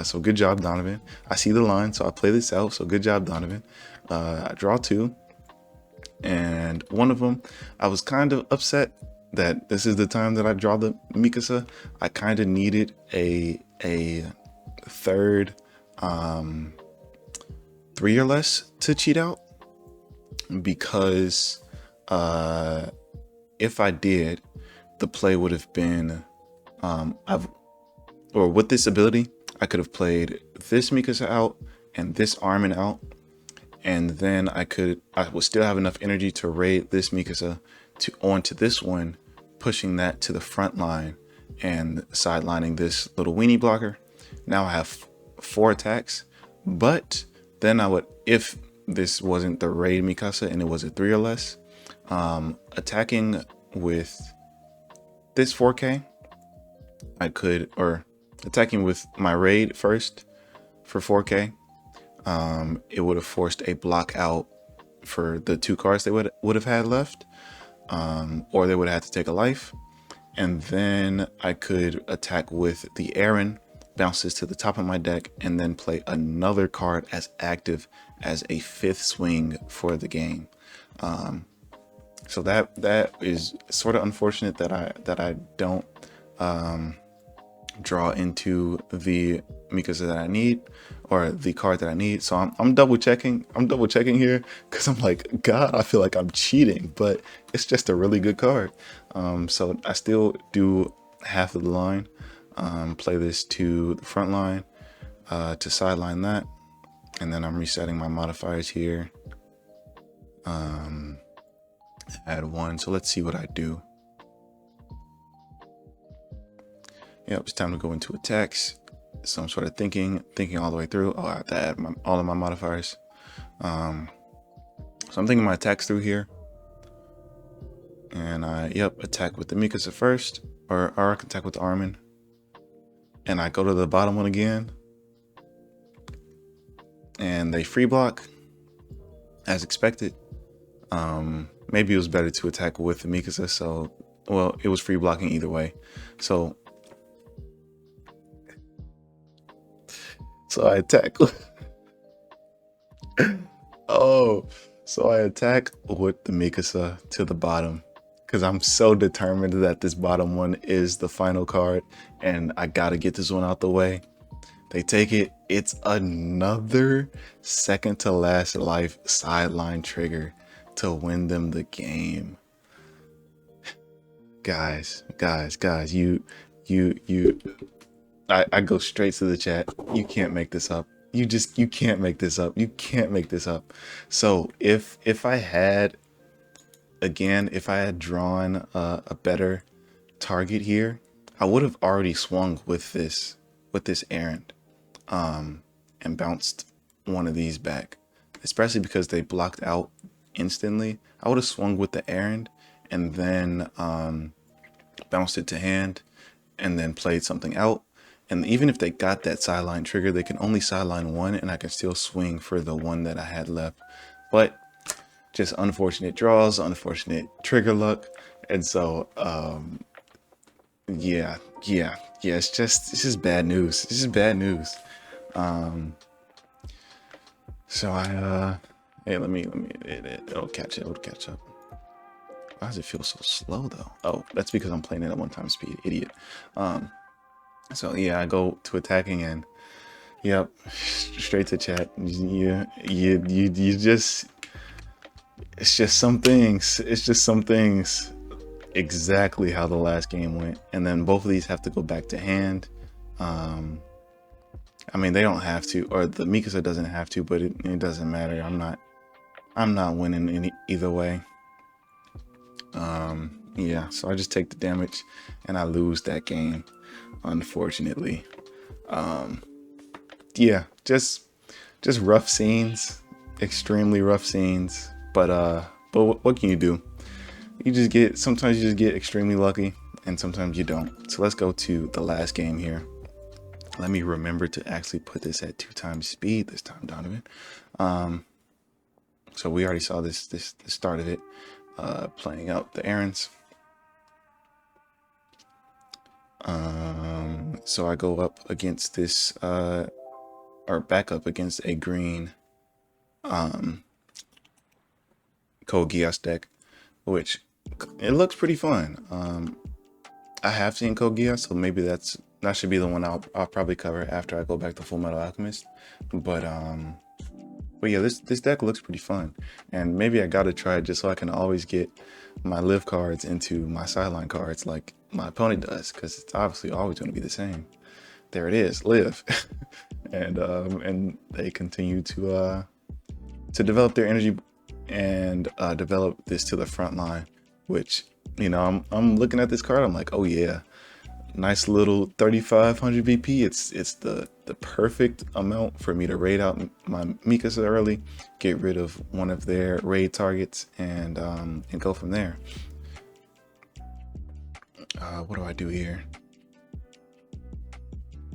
So good job, Donovan. I see the line, so I play this out. So good job, Donovan. I draw 2, and one of them, I was kind of upset that this is the time that I draw the Mikasa. I kind of needed a third 3 or less to cheat out, because if I did, the play would have been with this ability, I could have played this Mikasa out and this Armin out, and then I would still have enough energy to raid this Mikasa onto this one, pushing that to the front line and sidelining this little weenie blocker. Now I have 4 attacks, but then I would, if this wasn't the raid Mikasa and it was a 3 or less, attacking with this 4K, or attacking with my raid first for 4K, it would have forced a block out for the 2 cards they would have had left, or they would have had to take a life, and then I could attack with the Aaron, bounces to the top of my deck, and then play another card as active as a 5th swing for the game. So that is sort of unfortunate that I don't draw into the Mikasa that I need, or the card that I need. So I'm double checking here, because I'm like, God, I feel like I'm cheating, but it's just a really good card. So I still do half of the line, play this to the front line, to sideline that, and then I'm resetting my modifiers here. Add 1. So let's see what I do. Yep, it's time to go into attacks. So I'm sort of thinking all the way through. Oh, I have to add all of my modifiers. So I'm thinking my attacks through here, and I attack with the Mikasa first, or I can attack with the Armin, and I go to the bottom one again, and they free block as expected. Maybe it was better to attack with the Mikasa, so, well, it was free blocking either way. So I attack. Oh, So I attack with the Mikasa to the bottom because I'm so determined that this bottom one is the final card and I gotta get this one out the way. They take it. It's another second to last life sideline trigger to win them the game. Guys, I go straight to the chat. You can't make this up. You can't make this up. You can't make this up. So if I had, again, if I had drawn a better target here, I would have already swung with this errand, and bounced one of these back, especially because they blocked out instantly. I would have swung with the errand and then bounced it to hand and then played something out. And even if they got that sideline trigger, they can only sideline one and I can still swing for the one that I had left. But just unfortunate draws, unfortunate trigger luck. And so, yeah, it's just bad news. It's just bad news. So hey, it'll catch up. Why does it feel so slow though? Oh, that's because I'm playing it at 1x speed, idiot. So yeah, I go to attacking and yep, straight to chat. You just, it's just some things. It's just some things. Exactly how the last game went, and then both of these have to go back to hand. I mean, they don't have to, or the Mikasa doesn't have to, but it doesn't matter. I'm not winning either way. Yeah, so I just take the damage and I lose that game, unfortunately. Yeah, just rough scenes, extremely rough scenes, but what can you do? Sometimes you just get extremely lucky and sometimes you don't. So let's go to the last game here. Let me remember to actually put this at 2x speed this time, Donovan. So we already saw the start of it, playing out the errands. So I go up against this, or back up against a green Code Geass deck, which it looks pretty fun. I have seen Code Geass, so maybe that should be the one I'll probably cover after I go back to Full Metal Alchemist. But yeah, this deck looks pretty fun, and maybe I gotta try it just so I can always get my live cards into my sideline cards like my opponent does, because it's obviously always going to be the same. There it is, live. And they continue to develop their energy and develop this to the front line, which, you know, I'm looking at this card, I'm like, oh yeah, nice little 3500 VP. It's the perfect amount for me to raid out my Mikasa early, get rid of one of their raid targets, and go from there. What do I do here?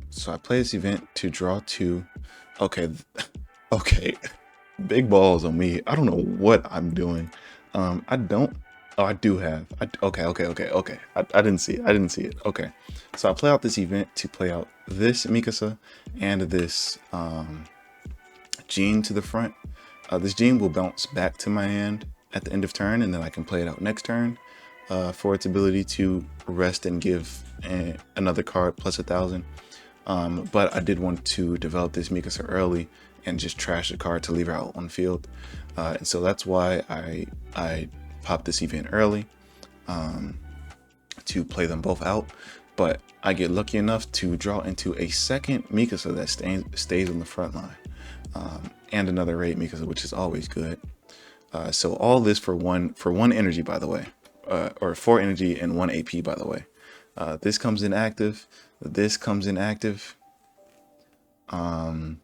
So I play this event to draw 2. Okay, okay, big balls on me. I don't know what I'm doing. I don't. Oh, I do have. Okay. I didn't see it. Okay, so I play out this event to play out this Mikasa and this Gene to the front. This Gene will bounce back to my hand at the end of turn, and then I can play it out next turn for its ability to rest and give another card plus 1,000. But I did want to develop this Mikasa early and just trash the card to leave her out on field, and so that's why I pop this event early to play them both out. But I get lucky enough to draw into a second Mikasa that stays on the front line, and another raid Mikasa, which is always good. So all this for one energy, by the way, or 4 energy and 1 AP, by the way. This comes in active, this comes in active, and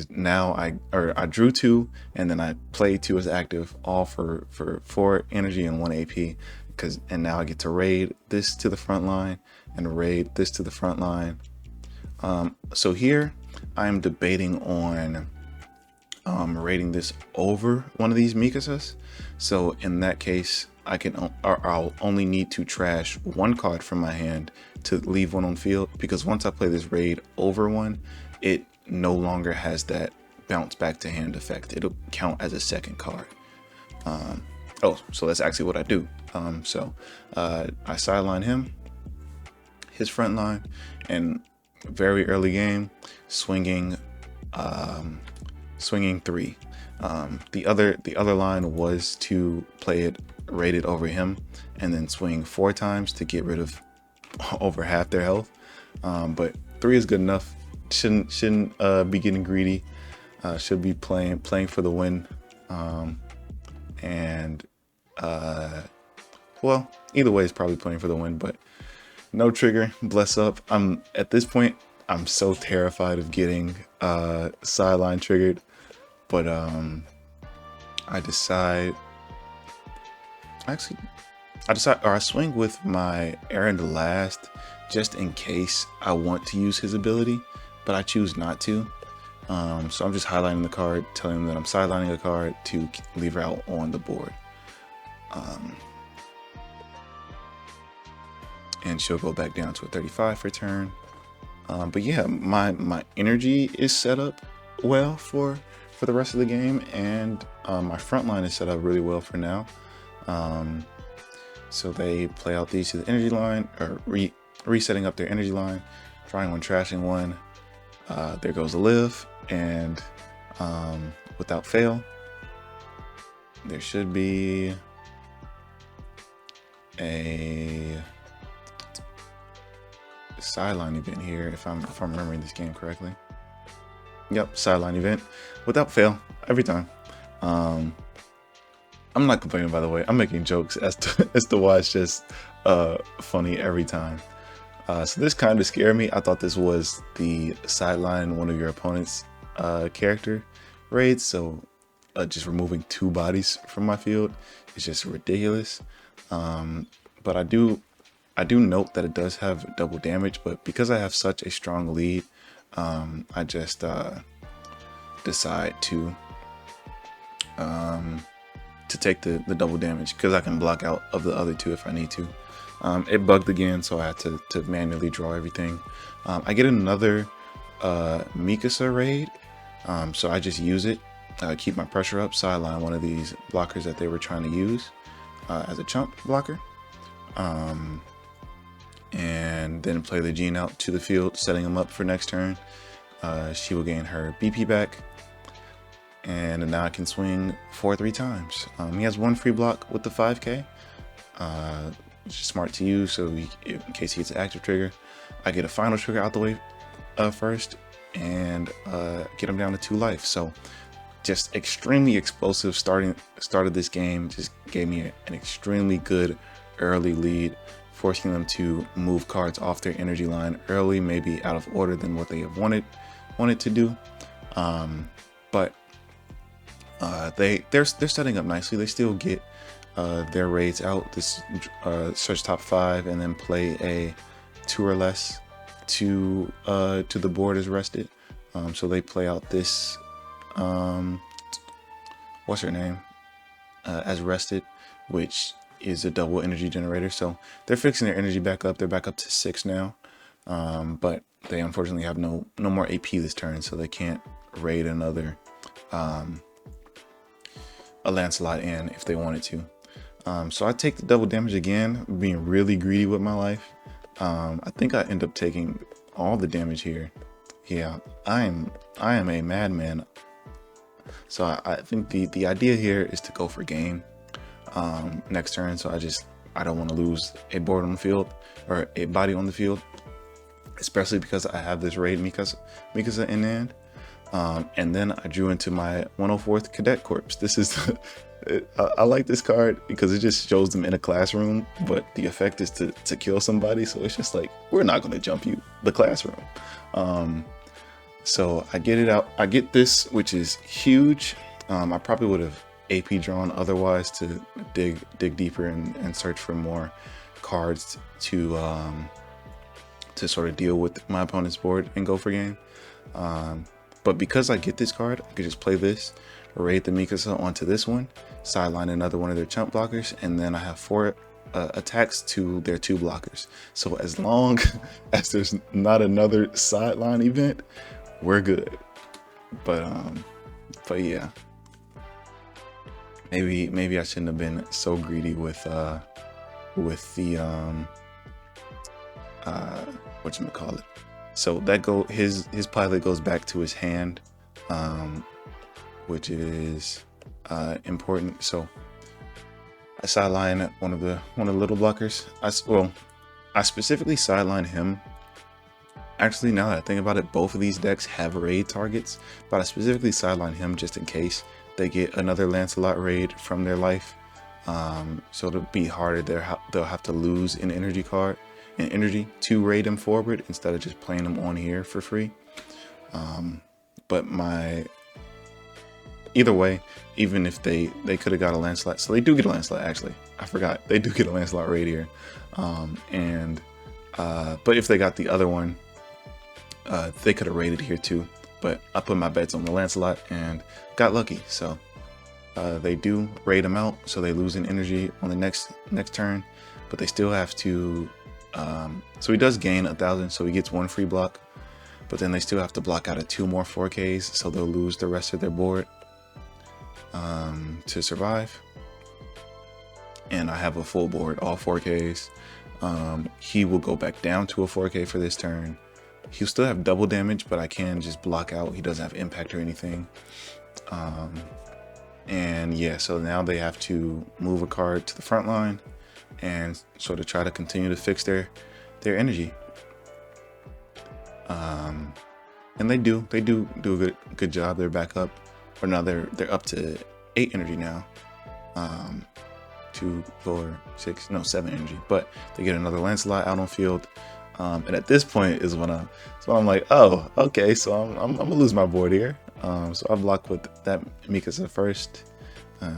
now I drew 2, and then I played 2 as active, all for 4 energy and 1 AP, and now I get to raid this to the front line and raid this to the front line. So here I am debating on raiding this over one of these Mikasas. So in that case, I'll only need to trash 1 card from my hand to leave one on field, because once I play this raid over one, it no longer has that bounce back to hand effect. It'll count as a second card. Oh, so that's actually what I do. I sideline him, his front line, and very early game, swinging 3. The other line was to play it rated over him and then swing 4 times to get rid of over half their health. But 3 is good enough. Shouldn't be getting greedy. Should be playing for the win. Well, either way is probably playing for the win, but no trigger, bless up. At this point, I'm so terrified of getting sideline triggered, but I swing with my errand last just in case I want to use his ability, but I choose not to. So I'm just highlighting the card, telling them that I'm sidelining a card to leave her out on the board. And she'll go back down to a 35 for turn. But yeah, my energy is set up well for the rest of the game, and my front line is set up really well for now. So they play out these to the energy line, or resetting up their energy line, trying one, trashing one. There goes a live, and without fail, there should be a sideline event here if I'm remembering this game correctly. Yep, sideline event without fail every time. I'm not complaining, by the way. I'm making jokes as to why it's just funny every time. So this kind of scared me. I thought this was the sideline one of your opponent's character raids. So just removing 2 bodies from my field is just ridiculous. But I do note that it does have double damage, but because I have such a strong lead, I just decide to take the double damage because I can block out of the other 2 if I need to. It bugged again, so I had to manually draw everything. I get another Mikasa raid, so I just use it, keep my pressure up, sideline one of these blockers that they were trying to use as a chump blocker. And then play the Gene out to the field, setting him up for next turn. She will gain her BP back, and now I can swing 4-3 times. He has 1 free block with the 5k, which is smart to use, so in case he gets an active trigger, I get a final trigger out the way first, and get him down to 2 life. So just extremely explosive started this game. Just gave me an extremely good early lead, forcing them to move cards off their energy line early, maybe out of order than what they have wanted to do. But they're setting up nicely. They still get their raids out. This search top 5 and then play a 2 or less to the board is rested. So they play out this what's her name as rested, which is a double energy generator. So they're fixing their energy back up. They're back up to 6 now, but they unfortunately have no more AP this turn, so they can't raid another a Lancelot in if they wanted to. So I take the double damage again, being really greedy with my life. I think I end up taking all the damage here. Yeah, I am a madman. So I think the idea here is to go for game next turn. So I don't want to lose a board on the field or a body on the field, especially because I have this raid Mikasa in hand. And then I drew into my 104th Cadet Corps. This is I like this card because it just shows them in a classroom, but the effect is to kill somebody. So it's just like, we're not going to jump you the classroom. So I get it out. I get this, which is huge. I probably would have AP drawn otherwise to dig deeper and search for more cards to sort of deal with my opponent's board and go for game. But because I get this card, I could just play this, raid the Mikasa onto this one, sideline another one of their chump blockers, and then I have 4 attacks to their 2 blockers. So as long as there's not another sideline event, we're good. But But yeah, maybe I shouldn't have been so greedy with the whatchamacallit. So that his pilot goes back to his hand, which is important. So I sideline one of the little blockers. I specifically sideline him. Actually, now that I think about it, both of these decks have raid targets, but I specifically sideline him just in case they get another Lancelot raid from their life. So it'll be harder. They'll have to lose an energy card and energy to raid him forward instead of just playing him on here for free. But either way, even if they could have got a Lancelot, so they do get a Lancelot. Actually, I forgot, they do get a Lancelot raid here. But if they got the other one, they could have raided here too. But I put my bets on the Lancelot and got lucky. So they do raid him out, so they lose an energy on the next turn, but they still have to. So he does gain 1,000, so he gets 1 free block, but then they still have to block out of 2 more 4Ks, so they'll lose the rest of their board to survive. And I have a full board, all 4Ks. He will go back down to a 4K for this turn. He'll still have double damage, but I can just block out. He doesn't have impact or anything. And yeah, so now they have to move a card to the front line and sort of try to continue to fix their energy. And they do a good job. They're back up, or now they're up to 8 energy now. 2, 4, 6, no, 7 energy. But they get another Lancelot out on field. And at this point is when I'm like, oh, okay, so I'm gonna lose my board here. So I block with that Mikasa first,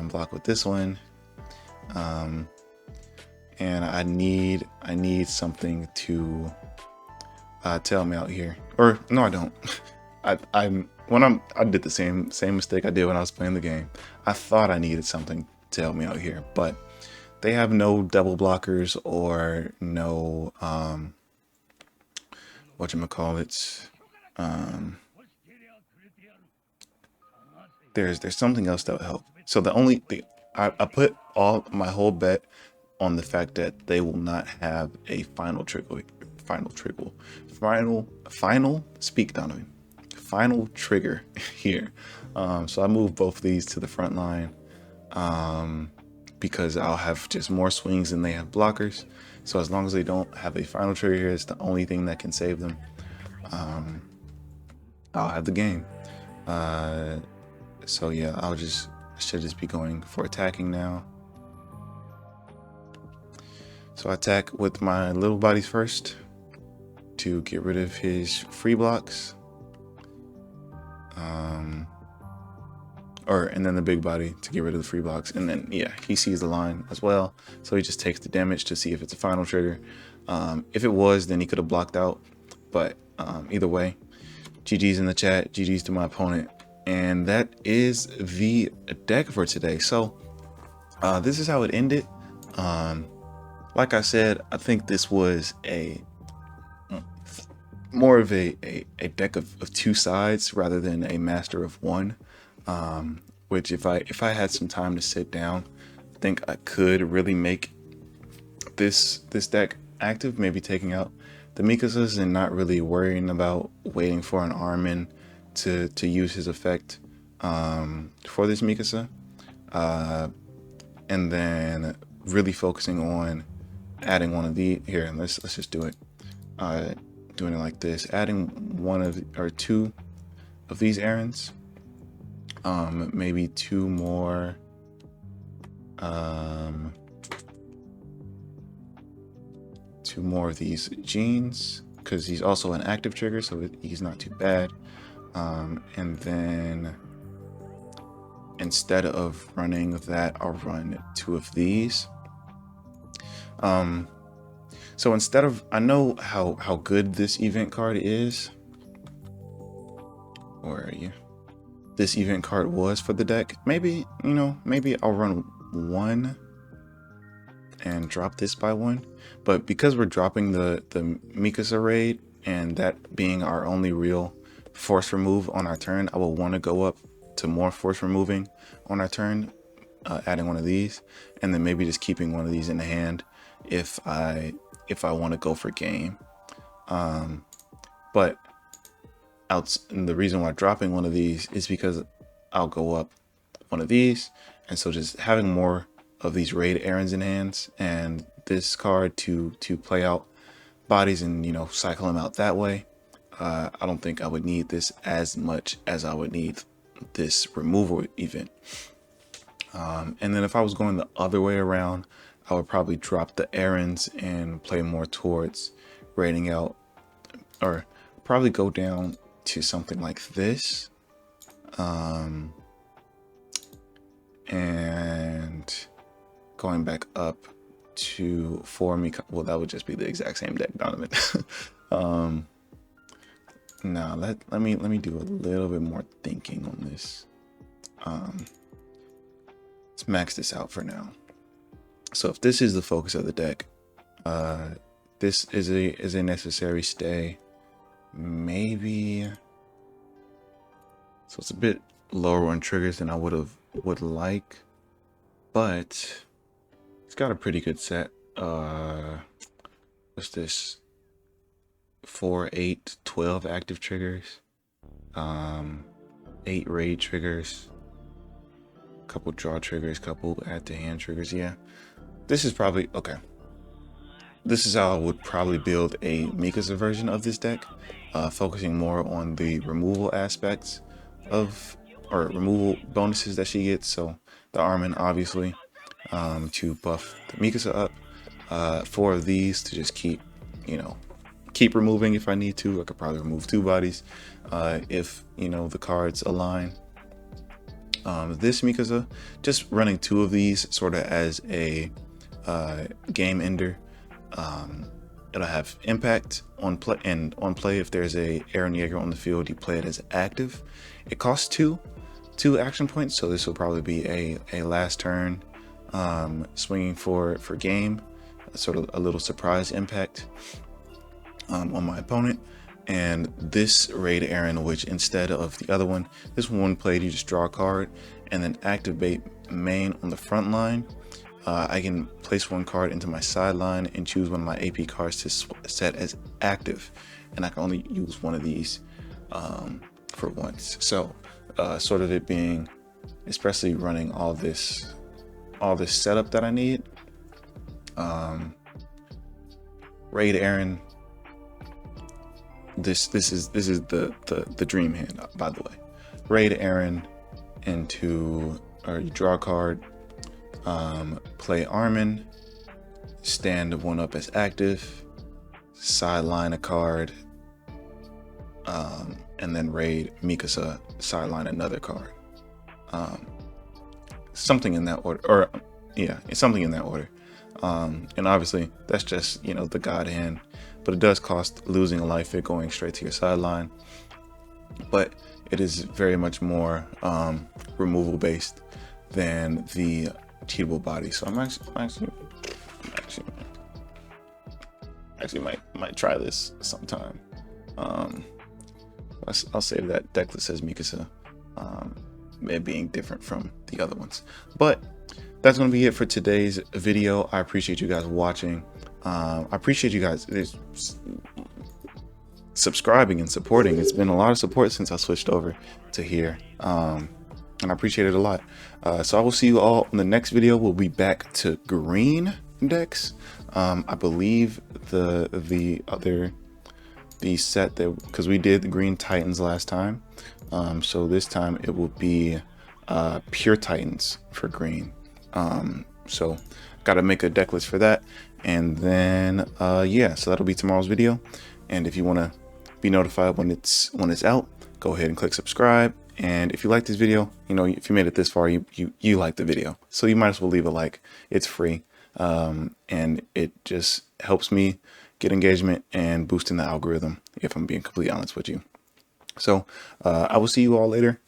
block with this one, and I need something to tell me out here. Or no, I don't. I did the same mistake I did when I was playing the game. I thought I needed something to help me out here, but they have no double blockers or no whatchamacallit. There's something else that will help. So I put my whole bet on the fact that they will not have a final trigger here. So I moved both of these to the front line because I'll have just more swings than they have blockers. So as long as they don't have a final trigger here, it's the only thing that can save them. I'll have the game. So yeah, I should just be going for attacking now. So I attack with my little bodies first to get rid of his free blocks. And then the big body to get rid of the free blocks. And then, yeah, he sees the line as well. So he just takes the damage to see if it's a final trigger. If it was, then he could have blocked out. But either way, GG's in the chat. GG's to my opponent. And that is the deck for today. So this is how it ended. Like I said, I think this was more of a deck of 2 sides rather than a master of 1. Which if I had some time to sit down, I think I could really make this deck active, maybe taking out the Mikasas and not really worrying about waiting for an Armin to use his effect for this Mikasa, and then really focusing on adding one of the here. Let's just do it. Doing it like this, adding 1 or 2 of these errands. Maybe 2 more. 2 more of these genes, because he's also an active trigger, so he's not too bad. And then instead of running that, I'll run 2 of these. So instead of, I know how good this event card is. Where are you? This event card was for the deck. Maybe, maybe I'll run 1 and drop this by 1. But because we're dropping the Mikasa raid, and that being our only real force remove on our turn, I will want to go up to more force removing on our turn, adding one of these, and then maybe just keeping one of these in the hand if I want to go for game. But and the reason why dropping one of these is because I'll go up one of these, and so just having more of these raid errands in hands and this card to play out bodies and, you know, cycle them out that way. I don't think I would need this as much as I would need this removal event. And then if I was going the other way around, I would probably drop the errands and play more towards raiding out, or probably go down to something like this. And going back up to 4 me, well, that would just be the exact same deck, Donovan. Now let me do a little bit more thinking on this. Let's max this out for now. So if this is the focus of the deck, this is a necessary stay. Maybe, so it's a bit lower on triggers than I would like, but it's got a pretty good set. What's this? 4, 8, 12 active triggers, 8 raid triggers, couple draw triggers, couple add to hand triggers. Yeah, this is probably okay. This is how I would probably build a Mikasa version of this deck, focusing more on the removal aspects of, or removal bonuses that she gets. So the Armin, obviously, to buff the Mikasa up, 4 of these to just keep, you know, keep removing if I need to. I could probably remove 2 bodies if, you know, the cards align. This Mikasa, just running 2 of these sort of as a game ender. It'll have impact on play, and on play if there's a Eren Yeager on the field, you play it as active. It costs 2 action points, so this will probably be a last turn swinging for game, sort of a little surprise impact on my opponent. And this raid Eren, which instead of the other one, this one played, you just draw a card and then activate main on the front line. I can place 1 card into my sideline and choose one of my AP cards to set as active, and I can only use one of these for once. So sort of it being, especially running all this setup that I need. Raid Eren. This is the dream hand, by the way. Raid Eren into, or you draw a card, play Armin, stand 1 up as active, sideline a card, and then raid Mikasa, sideline another card. Something in that order, or yeah, it's something in that order. And obviously that's just, you know, the god hand, but it does cost losing a life hit going straight to your sideline. But it is very much more removal based than the cheatable body. So I'm actually might try this sometime. I'll save that deck that says Mikasa, it being different from the other ones. But that's going to be it for today's video. I appreciate you guys watching. I appreciate you guys subscribing and supporting. It's been a lot of support since I switched over to here, and I appreciate it a lot. So I will see you all in the next video. We'll be back to green decks. I believe the set that, because we did the green Titans last time, so this time it will be pure Titans for green. So got to make a deck list for that, and then yeah, so that'll be tomorrow's video. And if you want to be notified when it's out, go ahead and click subscribe. And if you like this video, you know, if you made it this far, you like the video, so you might as well leave a like. It's free, and it just helps me get engagement and boosting the algorithm, if I'm being completely honest with you. So I will see you all later.